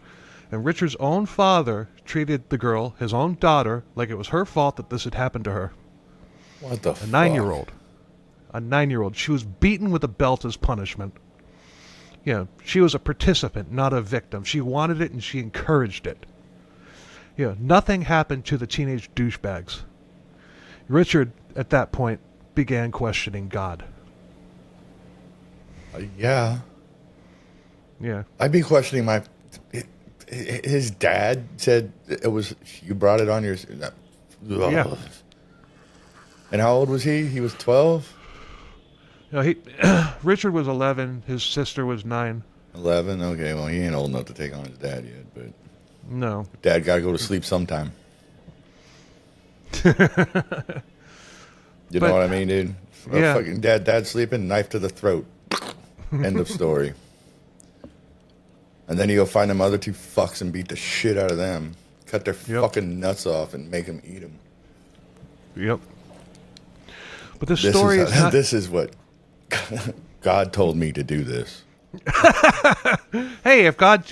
and Richard's own father treated the girl, his own daughter, like it was her fault that this had happened to her. What the fuck? A 9-year-old. A 9-year-old. She was beaten with a belt as punishment. She was a participant, not a victim. She wanted it, and she encouraged it. Nothing happened to the teenage douchebags. Richard, at that point, began questioning God. Yeah. Yeah. I'd be questioning his dad said it was, you brought it on your... Yeah. And how old was he? He was 12? Richard was 11. His sister was 9. 11? Okay, well, he ain't old enough to take on his dad yet, but... No. Dad gotta go to sleep sometime. You know what I mean, dude? Yeah. Fucking dad sleeping, knife to the throat. End of story. And then you go find them other 2 fucks and beat the shit out of them. Cut their fucking nuts off and make them eat them. Yep. But this story is not... This is what God told me to do this. Hey, if God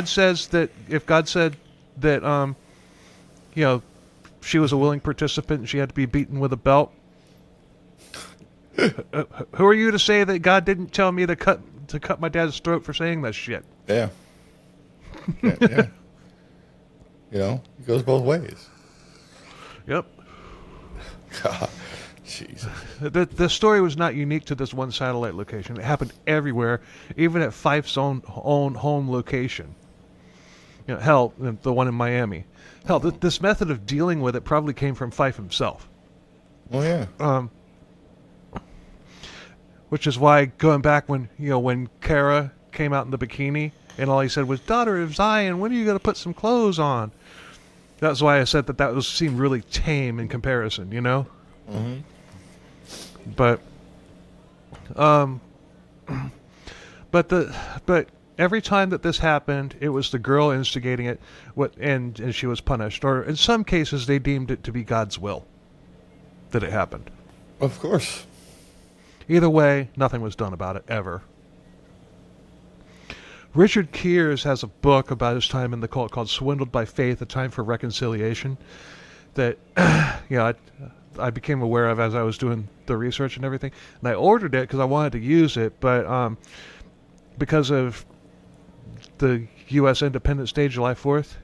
said that she was a willing participant and she had to be beaten with a belt, who are you to say that God didn't tell me to cut my dad's throat for saying that shit? Yeah. Yeah. It goes both ways. Yep. God. Jesus. The story was not unique to this one satellite location. It happened everywhere, even at Fife's own home location. Hell, the one in Miami. Hell, this method of dealing with it probably came from Fife himself. Oh yeah. Which is why, going back when Kara came out in the bikini and all he said was, "Daughter of Zion, when are you going to put some clothes on?" That's why I said that seemed really tame in comparison. Mm-hmm. But every time that this happened, it was the girl instigating it, and she was punished. Or in some cases, they deemed it to be God's will that it happened. Of course. Either way, nothing was done about it, ever. Richard Kears has a book about his time in the cult called Swindled by Faith, A Time for Reconciliation, that I became aware of as I was doing the research and everything. And I ordered it because I wanted to use it, but because of the U.S. Independence Day, July 4th.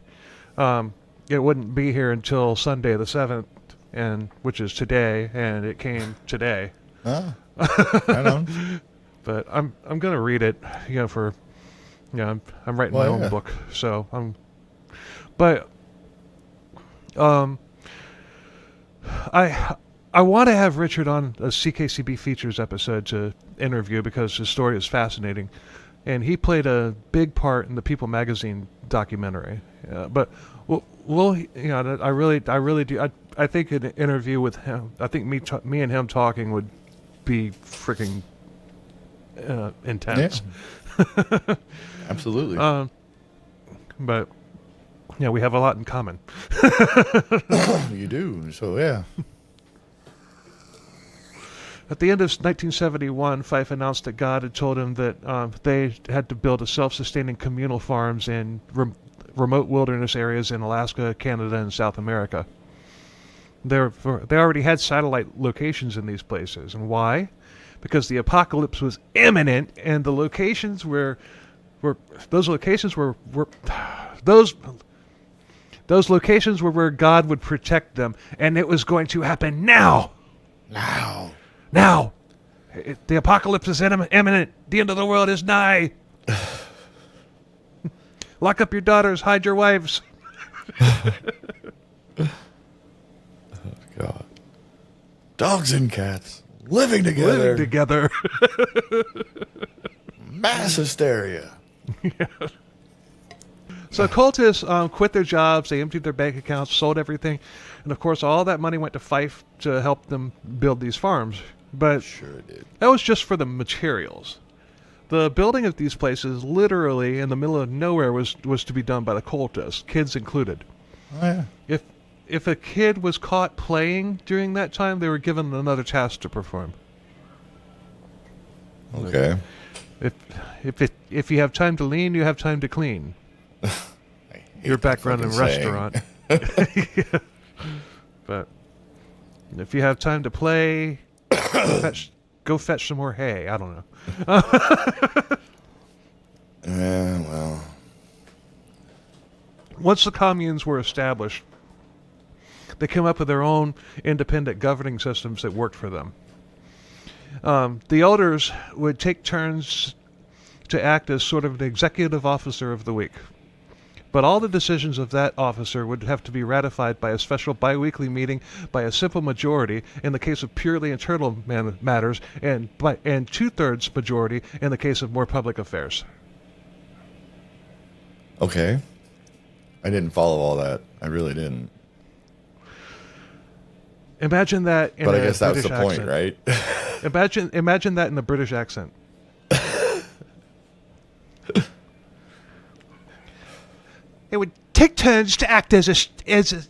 It wouldn't be here until Sunday the 7th, which is today, and it came today. Ah, right on. But I'm gonna read it, for, I'm writing my own book, so I want to have Richard on a CKCB Features episode to interview because his story is fascinating, and he played a big part in the People magazine documentary. But I really do. I think an interview with him. I think me and him talking would be freaking intense. Yeah. Absolutely. But we have a lot in common. You do. So yeah. At the end of 1971, Fife announced that God had told him that they had to build a self-sustaining communal farms in remote wilderness areas in Alaska, Canada, and South America. They already had satellite locations in these places. And why? Because the apocalypse was imminent, and the locations were those locations were where God would protect them, and it was going to happen now. Now. The apocalypse is imminent. The end of the world is nigh. Lock up your daughters, hide your wives. Oh, God. Dogs and cats living together. Mass hysteria. Yeah. So cultists quit their jobs, they emptied their bank accounts, sold everything, and of course all that money went to Fife to help them build these farms. But sure it did. That was just for the materials. The building of these places, literally in the middle of nowhere, was to be done by the cultists, kids included. Oh, yeah. If a kid was caught playing during that time, they were given another task to perform. Okay. If you have time to lean, you have time to clean. Your background in restaurant. But if you have time to play, go fetch some more hay. I don't know. Yeah, well. Once the communes were established, they came up with their own independent governing systems that worked for them. The elders would take turns to act as sort of an executive officer of the week. But all the decisions of that officer would have to be ratified by a special biweekly meeting by a simple majority in the case of purely internal matters, and 2/3 majority in the case of more public affairs. Okay. I didn't follow all that. I really didn't. Imagine that in But I a guess that British was the accent. point, right? Imagine that in a British accent. It would take turns to act as a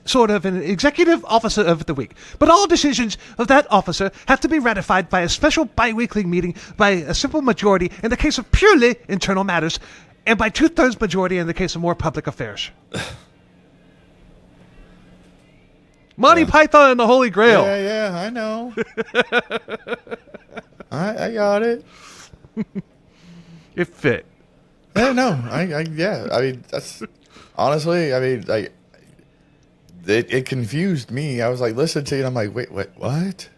sort of an executive officer of the week. But all decisions of that officer have to be ratified by a special bi-weekly meeting by a simple majority in the case of purely internal matters, and by 2/3 majority in the case of more public affairs. Monty Python and the Holy Grail. Yeah, I know. I got it. It fit. Yeah, no, yeah. I mean, that's honestly. I mean, like, it confused me. I was like, listen to you, and I'm like, wait, what?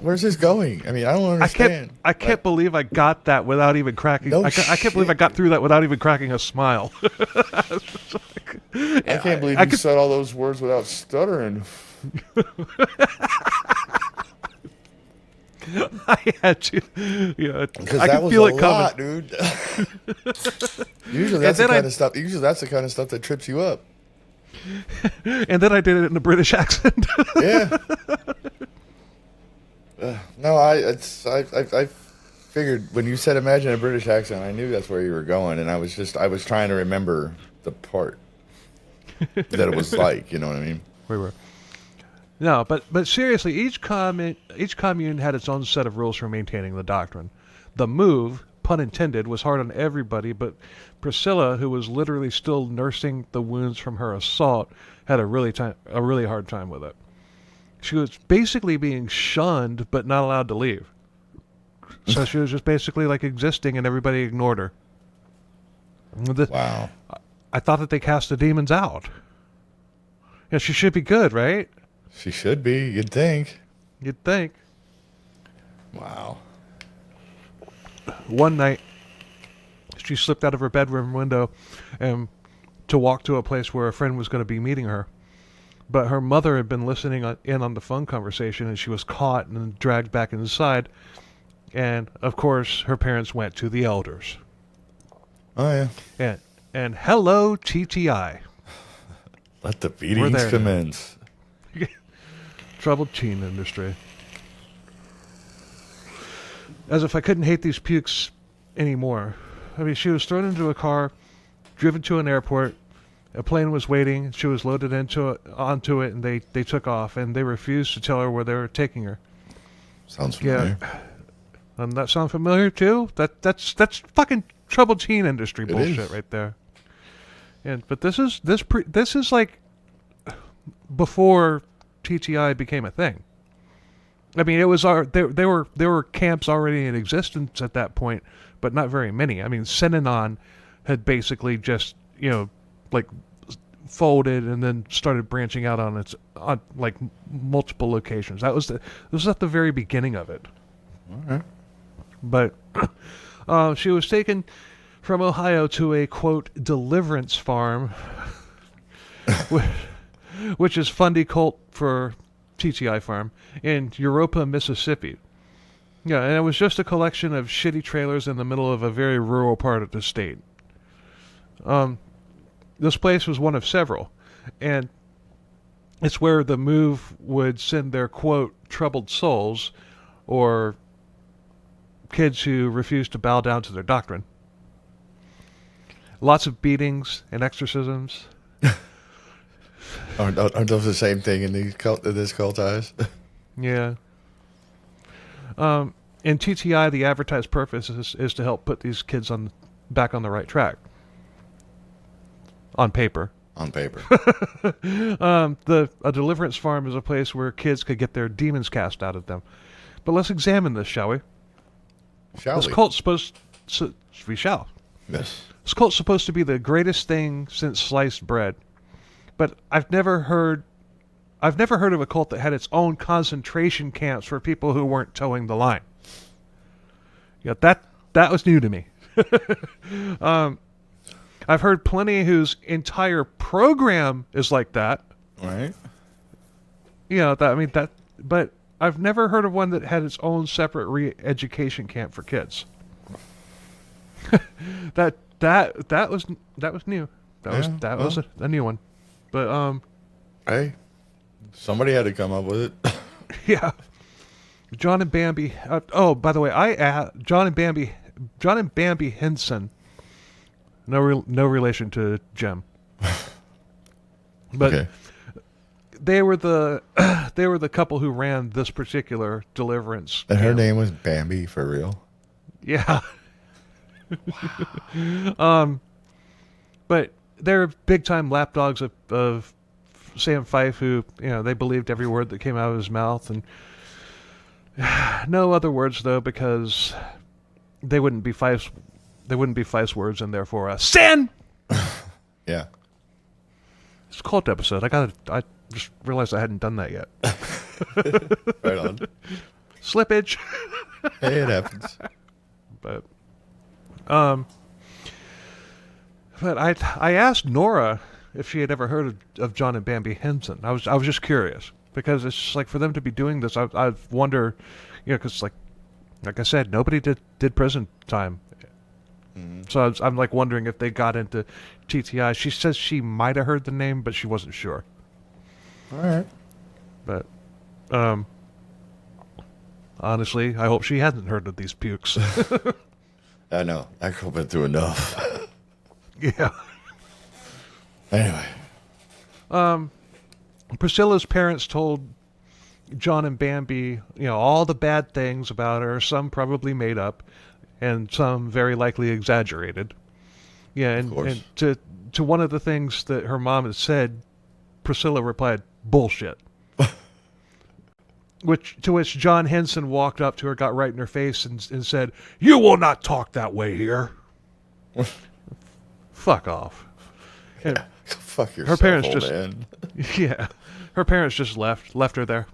Where's this going? I mean, I don't understand. I can't believe I got that without even cracking. No I can't believe I got through that without even cracking a smile. I can't believe you said all those words without stuttering. I had to, because I that can was feel a it coming. lot, dude. Usually that's the kind of stuff. Usually that's the kind of stuff that trips you up. And then I did it in a British accent. Yeah. No, I figured when you said imagine a British accent, I knew that's where you were going, and I was trying to remember the part that it was like. You know what I mean? We were. No, but seriously, each commune had its own set of rules for maintaining the doctrine. The move, pun intended, was hard on everybody, but Priscilla, who was literally still nursing the wounds from her assault, had a really hard time with it. She was basically being shunned, but not allowed to leave. So she was just basically like existing, and everybody ignored her. Wow. I thought that they cast the demons out. Yeah, she should be good, right? She should be, you'd think. You'd think. Wow. One night, she slipped out of her bedroom window and to walk to a place where a friend was going to be meeting her. But her mother had been listening in on the phone conversation, and she was caught and dragged back inside. And, of course, her parents went to the elders. Oh, yeah. And hello, TTI. Let the beatings commence. Troubled teen industry. As if I couldn't hate these pukes anymore. I mean, she was thrown into a car, driven to an airport. A plane was waiting. She was loaded onto it, and they took off. And they refused to tell her where they were taking her. Sounds familiar. Yeah. Doesn't that sound familiar too? That's fucking troubled teen industry bullshit right there. But this is like before TTI became a thing. I mean, it was there were camps already in existence at that point, but not very many. I mean, Synanon had basically just like folded and then started branching out on like multiple locations. This was at the very beginning of it. All right. But she was taken from Ohio to a, quote, deliverance farm, which is fundy cult for TTI farm, in Europa, Mississippi. Yeah, and it was just a collection of shitty trailers in the middle of a very rural part of the state. This place was one of several, and it's where the move would send their, quote, troubled souls, or kids who refuse to bow down to their doctrine. Lots of beatings and exorcisms. Aren't those the same thing in this cult eyes? Yeah. In TTI, the advertised purpose is to help put these kids back on the right track. On paper. On paper. A deliverance farm is a place where kids could get their demons cast out of them. But let's examine this, shall we? This cult's we shall. Yes. This cult's supposed to be the greatest thing since sliced bread. But I've never heard of a cult that had its own concentration camps for people who weren't towing the line. Yeah, that was new to me. I've heard plenty whose entire program is like that. Right. But I've never heard of one that had its own separate re-education camp for kids. that was new. That was a new one. But hey, somebody had to come up with it. Yeah. John and Bambi. By the way, John and Bambi Henson. No relation to Jem. But okay. They were the couple who ran this particular deliverance. And her name was Bambi for real? Yeah. But they're big time lapdogs of Sam Fife, who they believed every word that came out of his mouth, and no other words though, because they wouldn't be Fife's words, and therefore sin. Yeah. It's a cult episode. I just realized I hadn't done that yet. Right on. Slippage. Hey, it happens. But I asked Nora if she had ever heard of John and Bambi Henson. I was just curious, because it's just like, for them to be doing this, I wonder, because like I said, nobody did prison time. Mm-hmm. So I'm like wondering if they got into TTI. She says she might have heard the name, but she wasn't sure. All right. But honestly, I hope she hasn't heard of these pukes. I know. I could have been through enough. Yeah. Anyway. Priscilla's parents told John and Bambi, all the bad things about her, some probably made up, and some very likely exaggerated. Yeah, and to one of the things that her mom had said, Priscilla replied, "Bullshit." To which John Henson walked up to her, got right in her face, and said, "You will not talk that way here." Fuck off. And Fuck yourself, her parents old just man. yeah, her parents just left her there.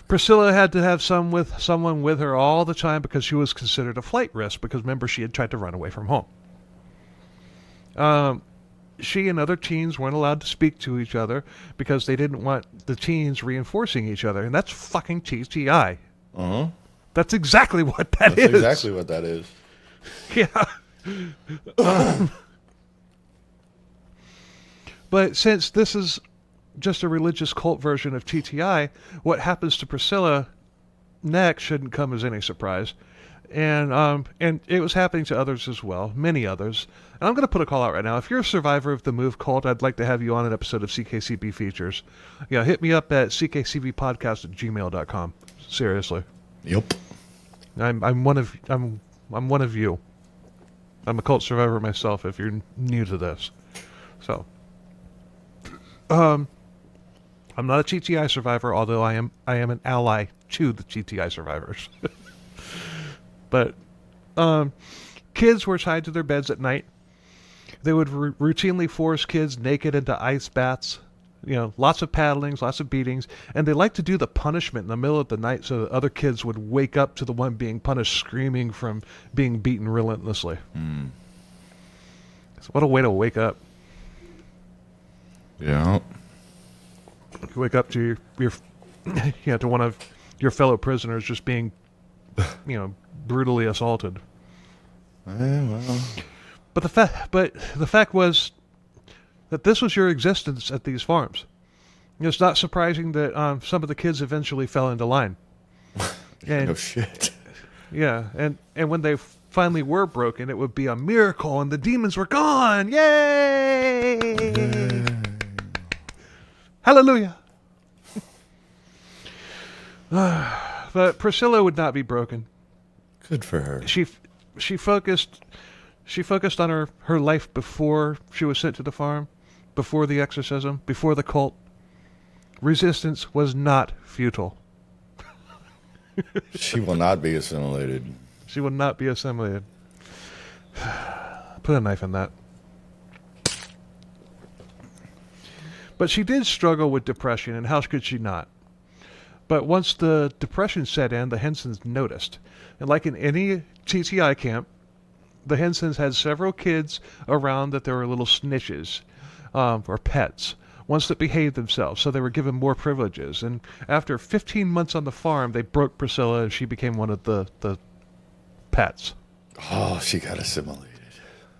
Priscilla had to have someone with her all the time because she was considered a flight risk because remember she had tried to run away from home. She and other teens weren't allowed to speak to each other because they didn't want the teens reinforcing each other, and that's fucking TTI. Uh-huh. That's exactly what that That's is. exactly what that is. Yeah. But since this is just a religious cult version of TTI, what happens to Priscilla next shouldn't come as any surprise. And it was happening to others as well, many others. And I'm going to put a call out right now. If you're a survivor of the Move cult, I'd like to have you on an episode of CKCB Features. Yeah, hit me up at ckcbpodcast@gmail.com. Seriously. Yep. I'm one of you. I'm a cult survivor myself if you're new to this. So I'm not a TTI survivor, although I am an ally to the TTI survivors. But kids were tied to their beds at night. They would routinely force kids naked into ice baths. You know, lots of paddlings, lots of beatings. And they liked to do the punishment in the middle of the night so that other kids would wake up to the one being punished screaming from being beaten relentlessly. Mm. So what a way to wake up. Yeah. You wake up to your to one of your fellow prisoners just being, brutally assaulted. Well. But the fact was that this was your existence at these farms. It's not surprising that some of the kids eventually fell into line. And, no shit. Yeah, and when they finally were broken, it would be a miracle, and the demons were gone. Yay! Hallelujah! But Priscilla would not be broken. Good for her. She focused on her life before she was sent to the farm, before the exorcism, before the cult. Resistance was not futile. She will not be assimilated. She will not be assimilated. Put a knife in that. But she did struggle with depression, and how could she not? But once the depression set in, the Hensons noticed. And like in any TTI camp, the Hensons had several kids around that they were little snitches, or pets, ones that behaved themselves, so they were given more privileges. And after 15 months on the farm, they broke Priscilla, and she became one of the pets. Oh, she got assimilated.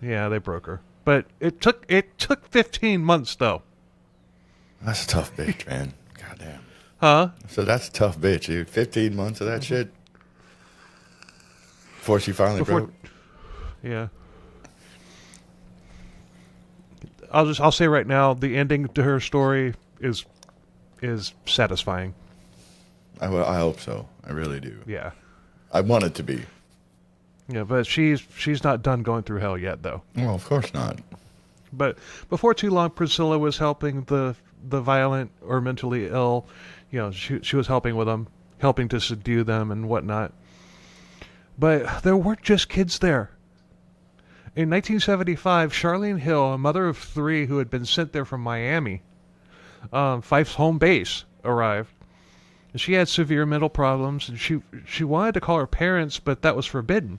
Yeah, they broke her. But it took 15 months, though. That's a tough bitch, man. Goddamn. Huh? So that's a tough bitch, dude. 15 months of that shit before she finally broke. Yeah. I'll say right now, the ending to her story is satisfying. I hope so. I really do. Yeah. I want it to be. Yeah, but she's not done going through hell yet, though. Well, of course not. But before too long, Priscilla was helping the violent or mentally ill. She was helping with them, helping to subdue them and whatnot. But there weren't just kids there. In 1975, Charlene Hill, a mother of 3 who had been sent there from Miami, Fife's home base, arrived. She had severe mental problems, and she wanted to call her parents, but that was forbidden.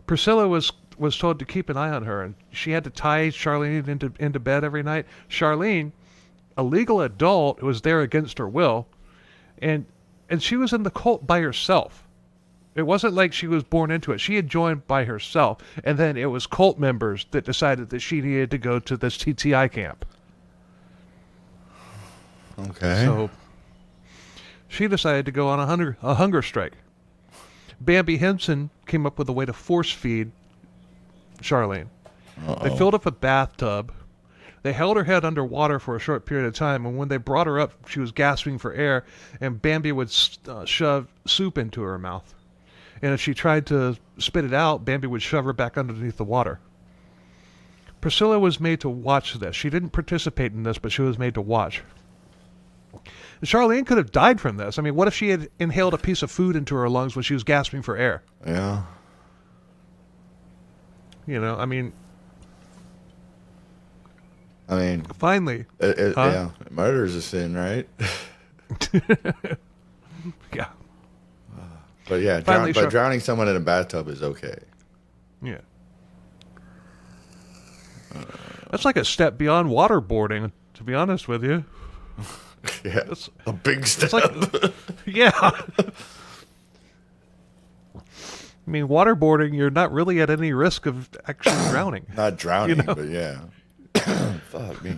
Priscilla was told to keep an eye on her, and she had to tie Charlene into bed every night. Charlene, a legal adult who was there against her will, and she was in the cult by herself. It wasn't like she was born into it. She had joined by herself, and then it was cult members that decided that she needed to go to this TTI camp. Okay. So she decided to go on a hunger strike. Bambi Henson came up with a way to force feed Charlene. Uh-oh. They filled up a bathtub. They held her head underwater for a short period of time, and when they brought her up, she was gasping for air, and Bambi would shove soup into her mouth. And if she tried to spit it out, Bambi would shove her back underneath the water. Priscilla was made to watch this. She didn't participate in this, but she was made to watch. And Charlene could have died from this. I mean, what if she had inhaled a piece of food into her lungs when she was gasping for air? Yeah. I mean, I mean, finally, yeah, murder is a sin, right? Yeah. But yeah, drowning someone in a bathtub is okay. Yeah. That's like a step beyond waterboarding, to be honest with you. Yeah, it's a big step. It's like, yeah. I mean, waterboarding, you're not really at any risk of actually drowning. Not drowning, but yeah. Fuck me.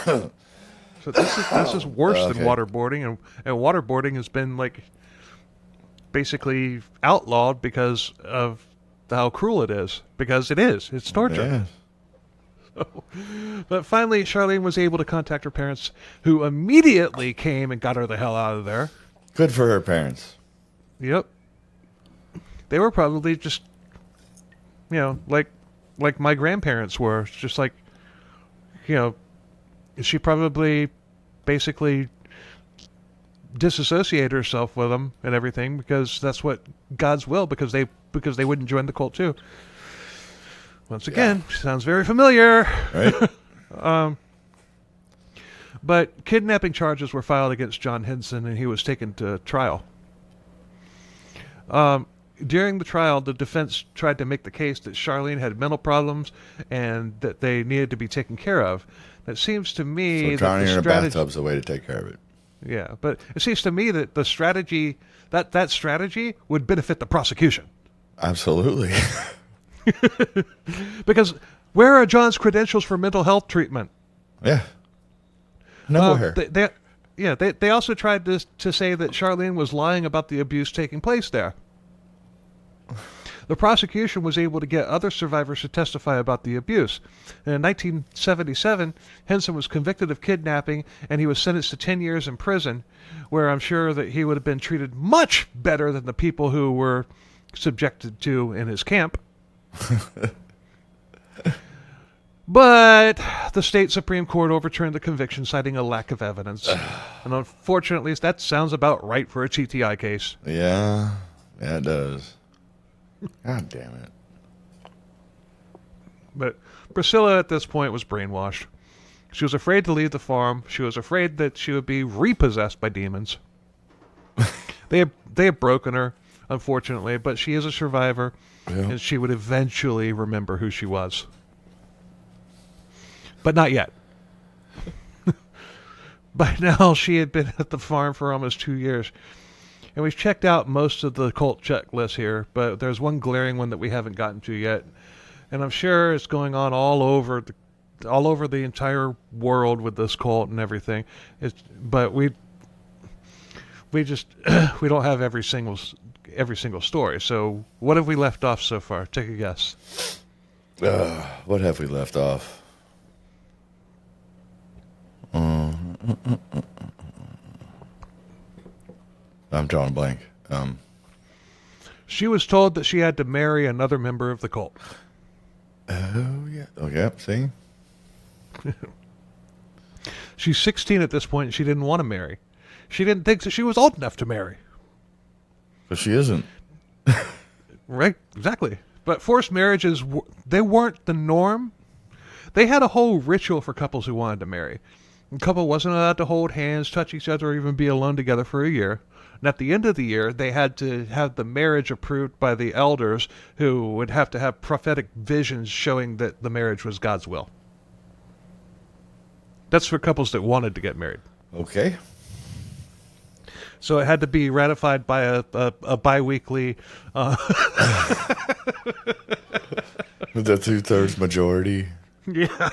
So this is worse than waterboarding, and waterboarding has been like basically outlawed because of how cruel it is. Because it's torture. Yeah. So, but finally, Charlene was able to contact her parents, who immediately came and got her the hell out of there. Good for her parents. Yep. They were probably just, like my grandparents were. It's just like, she probably basically disassociated herself with them and everything because that's what God's will, because they wouldn't join the cult too. Once again, sounds very familiar. Right. But kidnapping charges were filed against John Henson, and he was taken to trial. During the trial, the defense tried to make the case that Charlene had mental problems and that they needed to be taken care of. It seems to me so drowning in a bathtub's a way to take care of it. Yeah, but it seems to me that the strategy, that strategy would benefit the prosecution. Absolutely. Because where are John's credentials for mental health treatment? Yeah. Nowhere. They also tried to say that Charlene was lying about the abuse taking place there. The prosecution was able to get other survivors to testify about the abuse. And in 1977, Henson was convicted of kidnapping, and he was sentenced to 10 years in prison, where I'm sure that he would have been treated much better than the people who were subjected to in his camp. But the state Supreme Court overturned the conviction, citing a lack of evidence. And unfortunately, that sounds about right for a TTI case. Yeah, it does. God damn it. But Priscilla at this point was brainwashed. She was afraid to leave the farm. She was afraid that she would be repossessed by demons. They have broken her, unfortunately, but she is a survivor, and she would eventually remember who she was. But not yet. By now, she had been at the farm for almost 2 years. And we've checked out most of the cult checklist here, but there's one glaring one that we haven't gotten to yet. And I'm sure it's going on all over the entire world with this cult and everything. But we just we don't have every single story. So what have we left off so far? Take a guess. What have we left off? I'm drawing a blank. She was told that she had to marry another member of the cult. Oh, yeah. Oh, yeah. See? She's 16 at this point, and she didn't want to marry. She didn't think that she was old enough to marry. But she isn't. Right? Exactly. But forced marriages, they weren't the norm. They had a whole ritual for couples who wanted to marry. A couple wasn't allowed to hold hands, touch each other, or even be alone together for a year. And at the end of the year, they had to have the marriage approved by the elders, who would have to have prophetic visions showing that the marriage was God's will. That's for couples that wanted to get married. Okay. So it had to be ratified by a bi-weekly... With a 2/3 majority. Yeah,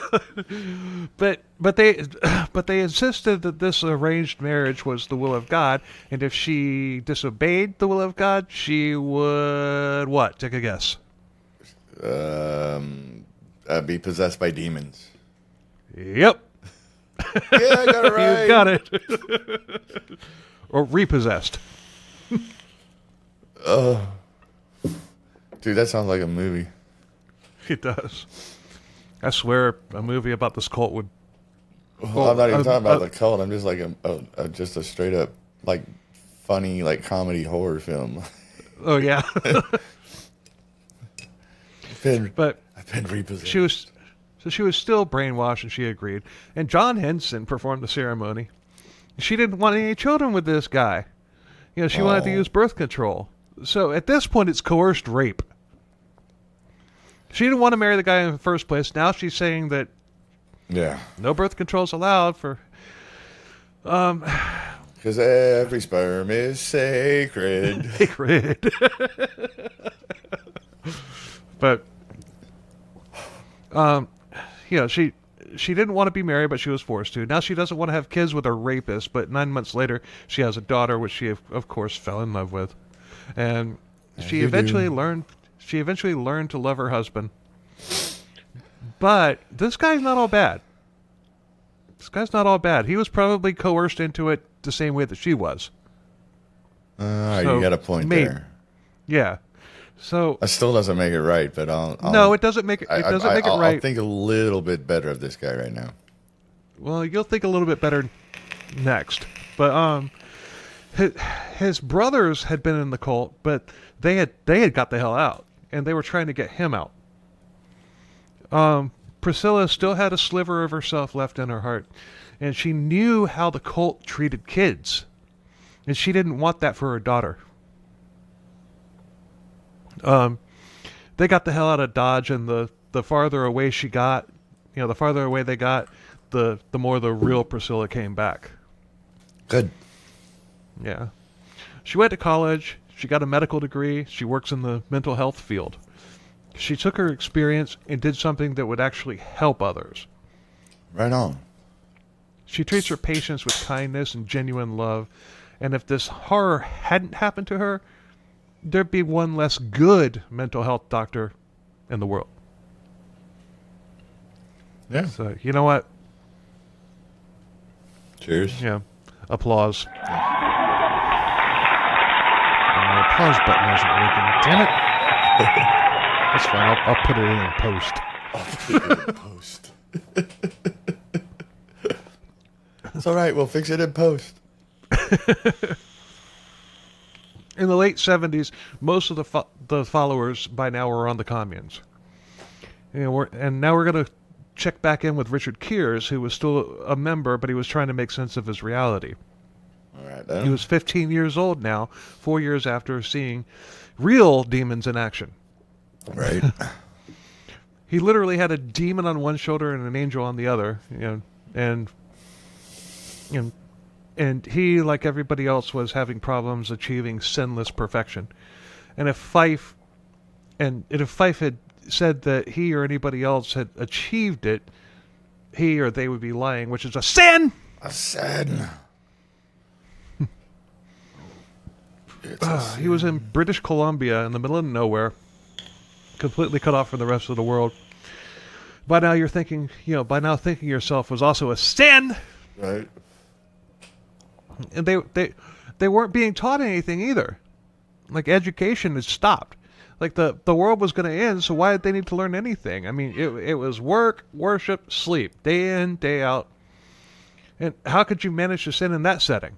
but they insisted that this arranged marriage was the will of God, and if she disobeyed the will of God, she would what? Take a guess. Be possessed by demons. Yep. Yeah, I got it right. You got it. Or repossessed. Dude, that sounds like a movie. It does. I swear a movie about this cult would... Well, I'm not even talking about the cult. I'm just like just a straight up like funny like comedy horror film. Oh yeah. I've been repossessed. So she was still brainwashed, and she agreed. And John Henson performed the ceremony. She didn't want any children with this guy. She wanted to use birth control. So at this point, it's coerced rape. She didn't want to marry the guy in the first place. Now she's saying that no birth control is allowed for... Because every sperm is sacred. Sacred. But, she didn't want to be married, but she was forced to. Now she doesn't want to have kids with a rapist, but 9 months later, she has a daughter, which she, of course, fell in love with. And she eventually learned to love her husband. But this guy's not all bad. He was probably coerced into it the same way that she was. You got a point there. Yeah. So that still doesn't make it right, but no, it doesn't make it. It doesn't make it right. I'll think a little bit better of this guy right now. Well, you'll think a little bit better next. But his brothers had been in the cult, but they had got the hell out, and they were trying to get him out. Priscilla still had a sliver of herself left in her heart, and she knew how the cult treated kids, and she didn't want that for her daughter. They got the hell out of Dodge, and the farther away she got, the farther away they got, the more the real Priscilla came back. Good. Yeah. She went to college. She got a medical degree. She works in the mental health field. She took her experience and did something that would actually help others. Right on. She treats her patients with kindness and genuine love. And if this horror hadn't happened to her, there'd be one less good mental health doctor in the world. Yeah. So, you know what? Cheers. Yeah. Applause. My applause button isn't working. Damn it. That's fine. I'll put it in post. It's all right. We'll fix it in post. In the late 70s, most of the followers by now were on the communes. And now we're going to check back in with Richard Kears, who was still a member, but he was trying to make sense of his reality. All right, then. He was 15 years old now, 4 years after seeing real demons in action. Right. He literally had a demon on one shoulder and an angel on the other, and he, like everybody else, was having problems achieving sinless perfection. And if Fife had said that he or anybody else had achieved it, he or they would be lying, which is a sin. A sin. He was in British Columbia in the middle of nowhere, completely cut off from the rest of the world. By now thinking yourself was also a sin. Right. And they weren't being taught anything either. Like, education had stopped. Like, the world was going to end, so why did they need to learn anything? I mean, it was work, worship, sleep, day in, day out. And how could you manage to sin in that setting?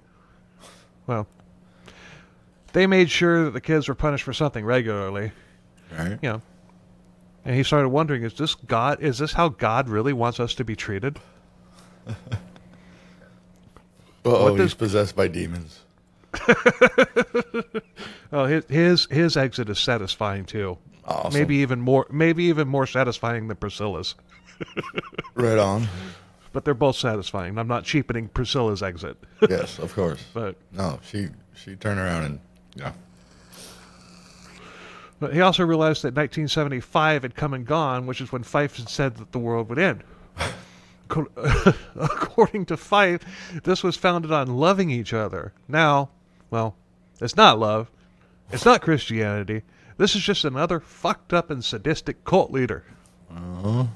Well, they made sure that the kids were punished for something regularly. Right. And he started wondering, is this how God really wants us to be treated? He's possessed by demons. Oh, his exit is satisfying too. Awesome. Maybe even more satisfying than Priscilla's. Right on. But they're both satisfying. I'm not cheapening Priscilla's exit. Yes, of course. But no, she turned around and But he also realized that 1975 had come and gone, which is when Fife had said that the world would end. According to Fife, this was founded on loving each other. Now, well, it's not love. It's not Christianity. This is just another fucked up and sadistic cult leader. Uh-huh.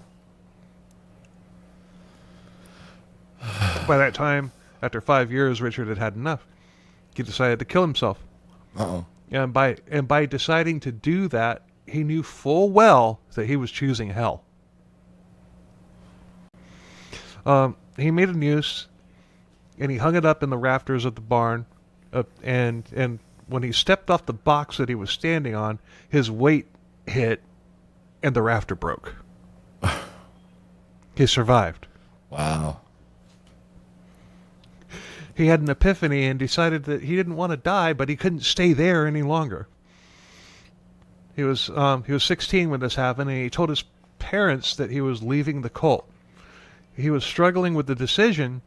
By that time, after 5 years, Richard had had enough. He decided to kill himself. Uh-oh. And by deciding to do that, he knew full well that he was choosing hell. He made a noose, and he hung it up in the rafters of the barn. And when he stepped off the box that he was standing on, his weight hit, and the rafter broke. He survived. Wow. He had an epiphany and decided that he didn't want to die, but he couldn't stay there any longer. He was 16 when this happened, and he told his parents that he was leaving the cult. He was struggling with the decision.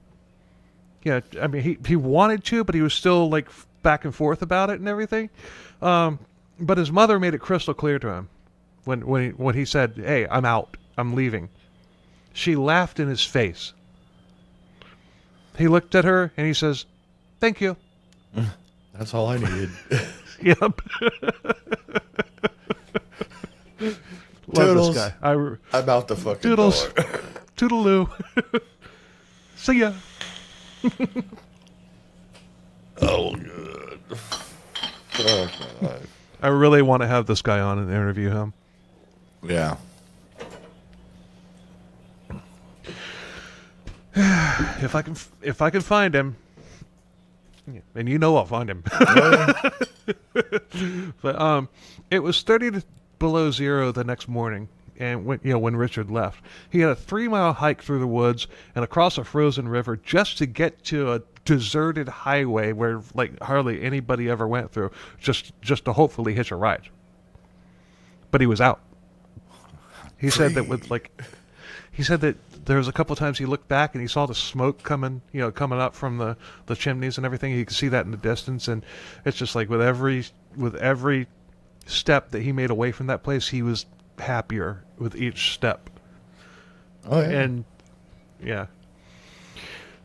Yeah, I mean, he wanted to, but he was still like back and forth about it and everything. But his mother made it crystal clear to him when he said, "Hey, I'm out. I'm leaving." She laughed in his face. He looked at her and he says, "Thank you." That's all I needed. Yep. Love Toodles. this guy. I'm out the fucking Toodles. door. Toodaloo. See ya. Oh, good. Fuck my life. I really want to have this guy on and interview him. Yeah. If I can find him, and you know I'll find him. But it was 30 below zero the next morning, and when Richard left, he had a 3-mile hike through the woods and across a frozen river just to get to a deserted highway where like hardly anybody ever went through, just to hopefully hitch a ride. But he was out. He said that there was a couple of times he looked back and he saw the smoke coming up from the chimneys and everything. He could see that in the distance, and it's just like with every step that he made away from that place, he was happier with each step. Oh yeah. And yeah.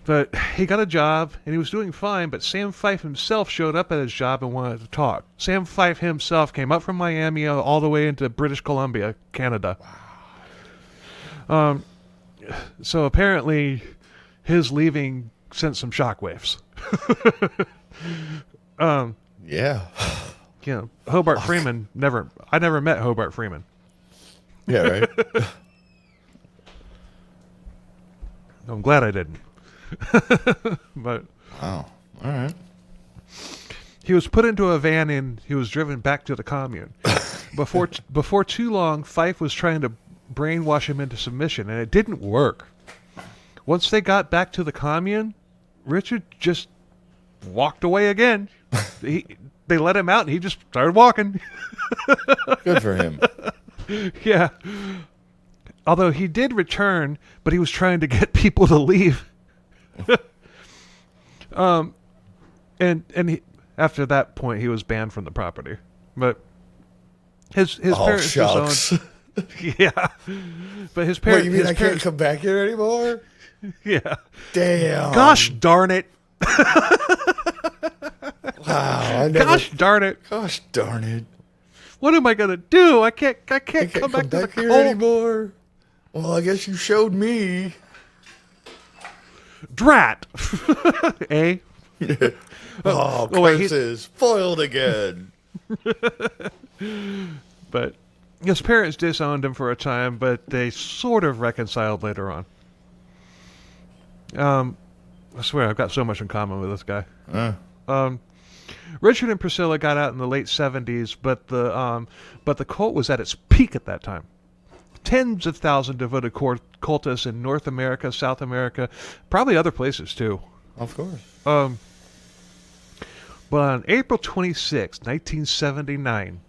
But he got a job and he was doing fine, but Sam Fife himself showed up at his job and wanted to talk. Sam Fife himself came up from Miami all the way into British Columbia, Canada. Wow. So apparently his leaving sent some shockwaves. Yeah. Hobart Freeman I never met Hobart Freeman. Yeah, right. I'm glad I didn't. But Wow. All right. he was put into a van and he was driven back to the commune. Before too long, Fife was trying to brainwash him into submission, and it didn't work. Once they got back to the commune, Richard just walked away again. They let him out, and he just started walking. Good for him. Yeah. Although he did return, but he was trying to get people to leave. And after that point, he was banned from the property. But his parents disowned. Yeah, but his parents. What, you mean I can't come back here anymore? Yeah. Damn. Gosh darn it. Wow. Gosh darn it. Gosh darn it. What am I gonna do? I can't come back to the here cult anymore. Well, I guess you showed me. Drat. Eh? Oh, wait, curses. Foiled again. But his parents disowned him for a time, but they sort of reconciled later on. I swear, I've got so much in common with this guy. Richard and Priscilla got out in the late 70s, but the cult was at its peak at that time. Tens of thousands devoted cultists in North America, South America, probably other places too. Of course. But on April 26, 1979,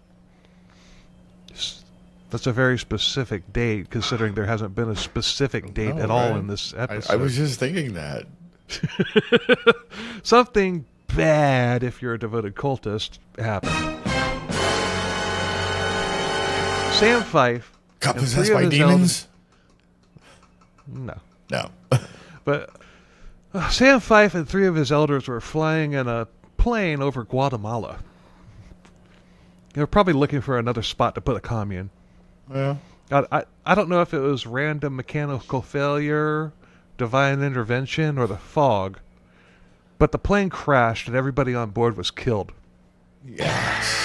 that's a very specific date, considering there hasn't been a specific date at all in this episode. I was just thinking that. Something bad, if you're a devoted cultist, happened. Sam Fife. Got possessed by demons? No. No. But Sam Fife and 3 of his elders were flying in a plane over Guatemala. They were probably looking for another spot to put a commune. Yeah. I don't know if it was random mechanical failure, divine intervention, or the fog, but the plane crashed and everybody on board was killed. Yes.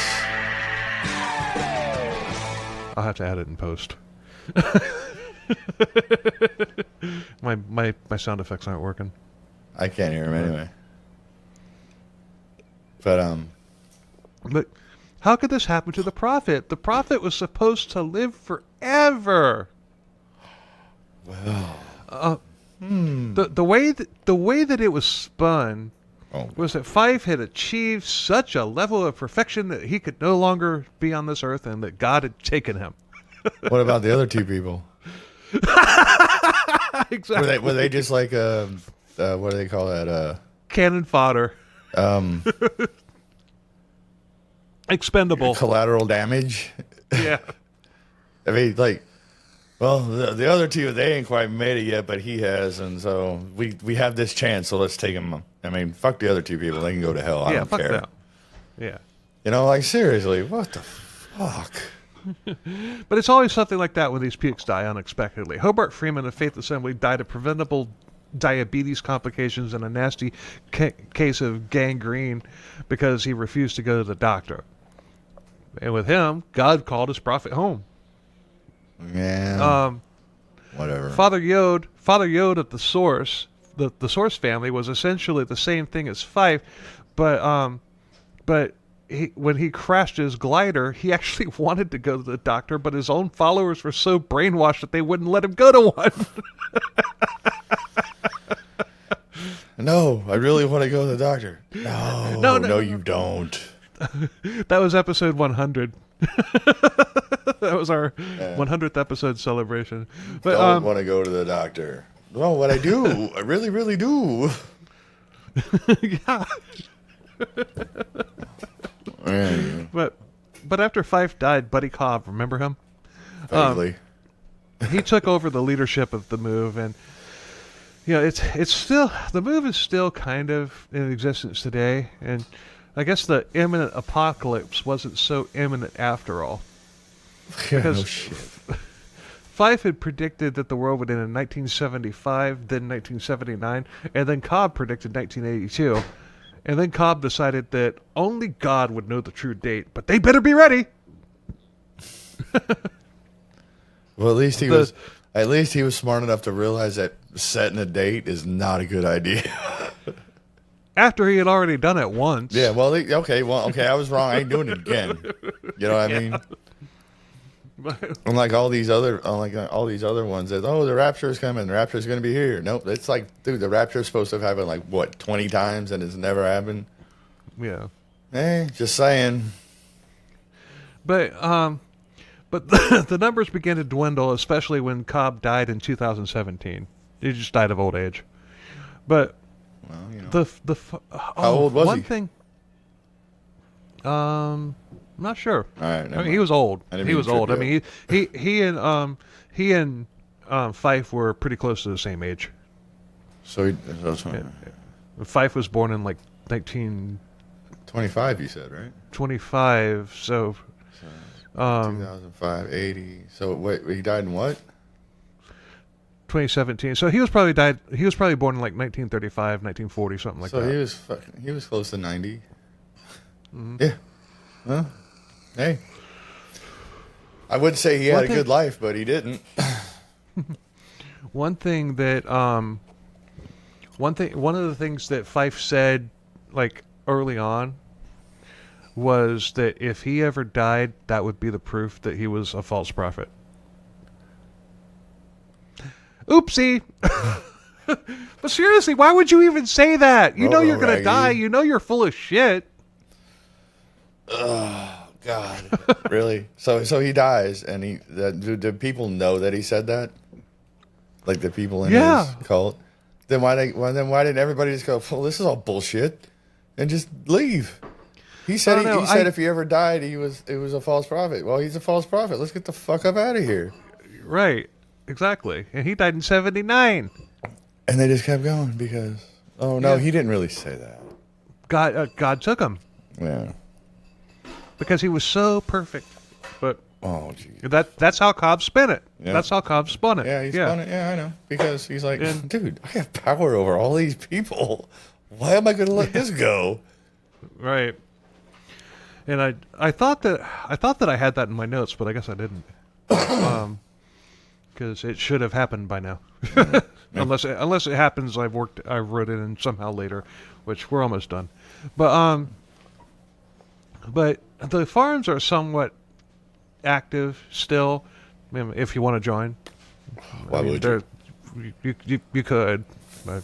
I'll have to add it in post. my sound effects aren't working. I can't hear him anyway. But how could this happen to the prophet? The prophet was supposed to live forever. Well, The way that it was spun was that Fife had achieved such a level of perfection that he could no longer be on this earth, and that God had taken him. What about the other two people? Exactly. Were they just like what do they call that? Cannon fodder. Expendable. Collateral damage. Yeah. I mean, like, well, the other two, they ain't quite made it yet, but he has, and so we have this chance, so let's take him. I mean, fuck the other two people. They can go to hell. I don't care. Them. Yeah. You know, like, seriously, what the fuck? But it's always something like that when these pukes die unexpectedly. Hobart Freeman of Faith Assembly died of preventable diabetes complications and a nasty case of gangrene because he refused to go to the doctor. And with him, God called his prophet home. Yeah. Whatever. Father Yode at the Source, the Source family was essentially the same thing as Fife, but when he crashed his glider, he actually wanted to go to the doctor, but his own followers were so brainwashed that they wouldn't let him go to one. No, I really want to go to the doctor. No, you don't. That was episode 100. That was our 100th episode celebration. But don't want to go to the doctor. Well, what I do, I really, really do. Yeah. But after Fife died, Buddy Cobb, remember him? Vaguely. He took over the leadership of the move, and it's still, the move is still kind of in existence today, and I guess the imminent apocalypse wasn't so imminent after all. Because no shit. Fife had predicted that the world would end in 1975, then 1979, and then Cobb predicted 1982. And then Cobb decided that only God would know the true date, but they better be ready. Well, at least he was smart enough to realize that setting a date is not a good idea. After he had already done it once. Yeah, well, okay, I was wrong. I ain't doing it again. You know what I mean? Unlike all these other ones that, the rapture is coming, the rapture is going to be here. Nope, it's like, dude, the rapture is supposed to have happened like what, 20 times, and it's never happened. Yeah. Just saying. But the numbers began to dwindle, especially when Cobb died in 2017. He just died of old age. But how old was he? One thing. I'm not sure. All right, he was old. He was old. I mean, he and Fife were pretty close to the same age. So Fife was born in like 1925. You said, right? 25. So 2005, 80. So wait, he died in what? 2017. So he was probably born in like 1935, 1940, something like that. So he was close to 90. Mm-hmm. Yeah. Well, hey. I would say he had a good life, but he didn't. One of the things that Fife said, like early on, was that if he ever died, that would be the proof that he was a false prophet. Oopsie. But seriously, why would you even say that? You know you're going to die. You know you're full of shit. Oh, God. Really? So he dies, and do people know that he said that? Like the people in his cult? Then why didn't everybody just go, well, this is all bullshit, and just leave? He said if he ever died, it was a false prophet. Well, he's a false prophet. Let's get the fuck up out of here. Right. Exactly. And he died in 79. And they just kept going because, he didn't really say that. God took him. Yeah. Because he was so perfect. But geez. That's how Cobb spun it. Yeah. That's how Cobb spun it. Yeah, he spun it. Yeah, I know. Because he's like, dude, I have power over all these people. Why am I going to let this go? Right. And I thought that I had that in my notes, but I guess I didn't. Because it should have happened by now. Unless it happens, I wrote it in somehow later, which we're almost done. But the farms are somewhat active still. If you want to join, Why would you could. But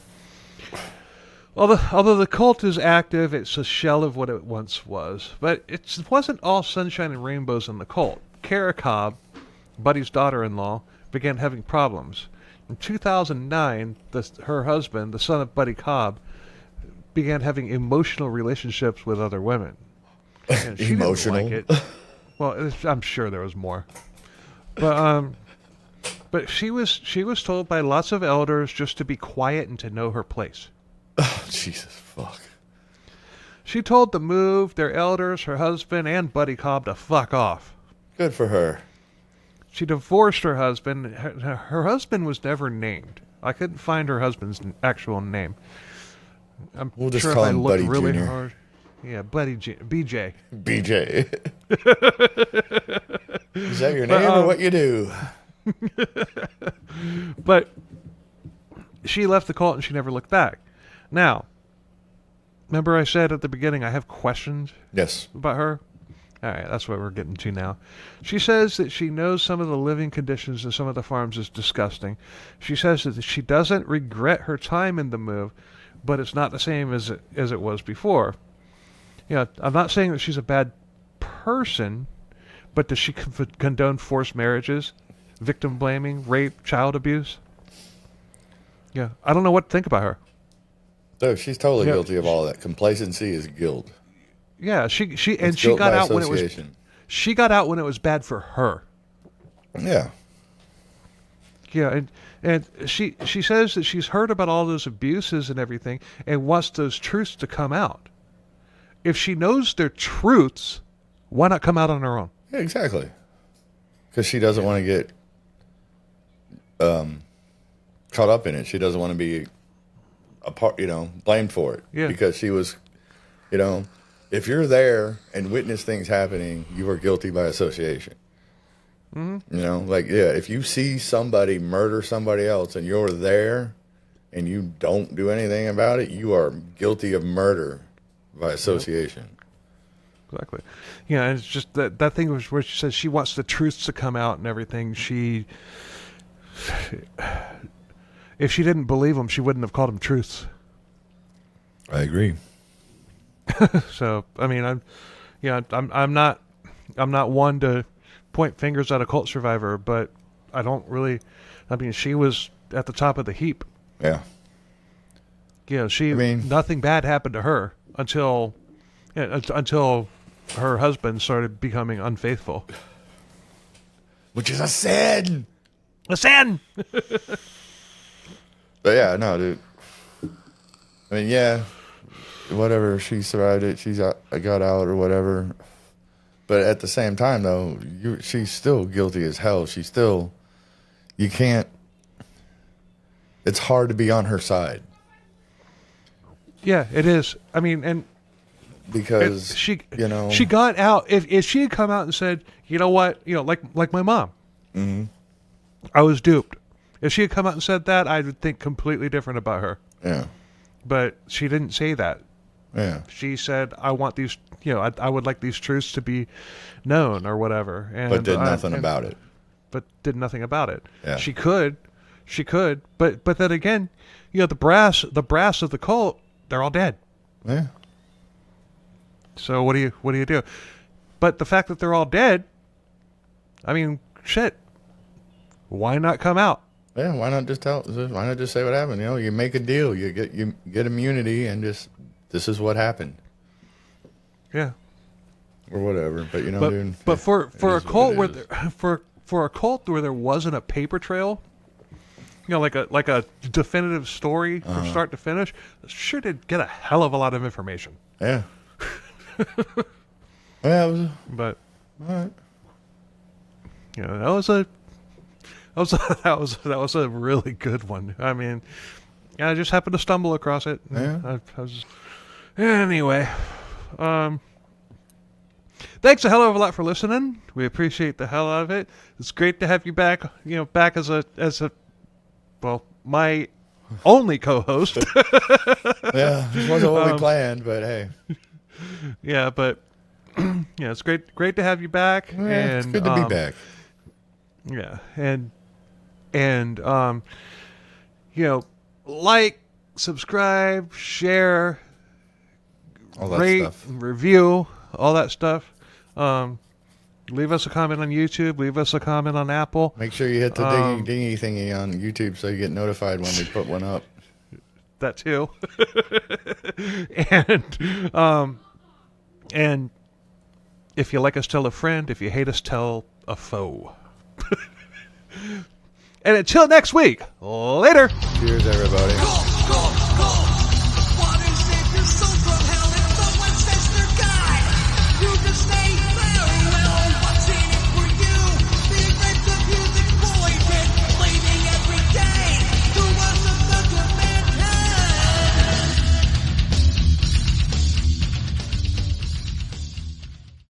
although the cult is active, it's a shell of what it once was. But it wasn't all sunshine and rainbows in the cult. Kara Cobb, Buddy's daughter-in-law, began having problems. In 2009, her husband, the son of Buddy Cobb, began having emotional relationships with other women. And she Emotional? didn't like it. Well, I'm sure there was more. But she was told by lots of elders just to be quiet and to know her place. Oh, Jesus, fuck. She told the move, their elders, her husband, and Buddy Cobb to fuck off. Good for her. She divorced her husband. Her husband was never named. I couldn't find her husband's actual name. We'll just sure call if I him looked Buddy really Jr. hard. Yeah, BJ. BJ. Is that your name or what you do? But she left the cult and she never looked back. Now, remember I said at the beginning I have questions Yes. about her? All right, that's what we're getting to now. She says that she knows some of the living conditions in some of the farms is disgusting. She says that she doesn't regret her time in the move, but it's not the same as it was before. I'm not saying that she's a bad person, but does she condone forced marriages, victim blaming, rape, child abuse? Yeah, I don't know what to think about her. No, she's totally guilty of all that. Complacency is guilt. Yeah, she It's got guilt by out when it was association. she got out when it was bad for her. Yeah. Yeah, and she says that she's heard about all those abuses and everything and wants those truths to come out. If she knows they're truths, why not come out on her own? Yeah, exactly. Because she doesn't want to get caught up in it. She doesn't want to be blamed for it. Yeah. Because she was, if you're there and witness things happening, you are guilty by association. Mm-hmm. If you see somebody murder somebody else and you're there and you don't do anything about it, you are guilty of murder by association. Exactly. Yeah, it's just that thing was where she says she wants the truths to come out and everything. If she didn't believe them, she wouldn't have called them truths. I agree. So, I mean, I'm not one to point fingers at a cult survivor, but I don't really. I mean, she was at the top of the heap. Yeah. Nothing bad happened to her until her husband started becoming unfaithful, which is a sin. A sin. But yeah, no, dude. I mean, yeah, whatever. She survived it. I got out or whatever. But at the same time, though, she's still guilty as hell. You can't. It's hard to be on her side. Yeah, it is. I mean, and because she got out. If she had come out and said, you know what, like my mom, mm-hmm. I was duped. If she had come out and said that, I would think completely different about her. Yeah. But she didn't say that. Yeah. She said, I want these, I would like these truths to be known or whatever. And but did nothing about it. But did nothing about it. Yeah. She could. But then again, the brass of the cult, they're all dead. Yeah. So what do you do? But the fact that they're all dead, I mean, shit. Why not come out? Yeah, why not just say what happened? You make a deal, you get immunity, and just this is what happened. Yeah. Or whatever, but dude. But for a cult for a cult where there wasn't a paper trail, like a definitive story from start to finish, sure did get a hell of a lot of information. Yeah. Yeah. But all right. That was a really good one. I mean, I just happened to stumble across it. Yeah. Anyway, thanks a hell of a lot for listening. We appreciate the hell out of it. It's great to have you back. Back as my only co-host. Yeah, this wasn't what we planned, but hey. Yeah, but it's great to have you back. Yeah, and it's good to be back. Yeah, and And, like, subscribe, share, All that rate, stuff. review, all that stuff. Leave us a comment on YouTube. Leave us a comment on Apple. Make sure you hit the dingy thingy on YouTube so you get notified when we put one up. That too. And if you like us, tell a friend. If you hate us, tell a foe. And until next week, later. Cheers, everybody.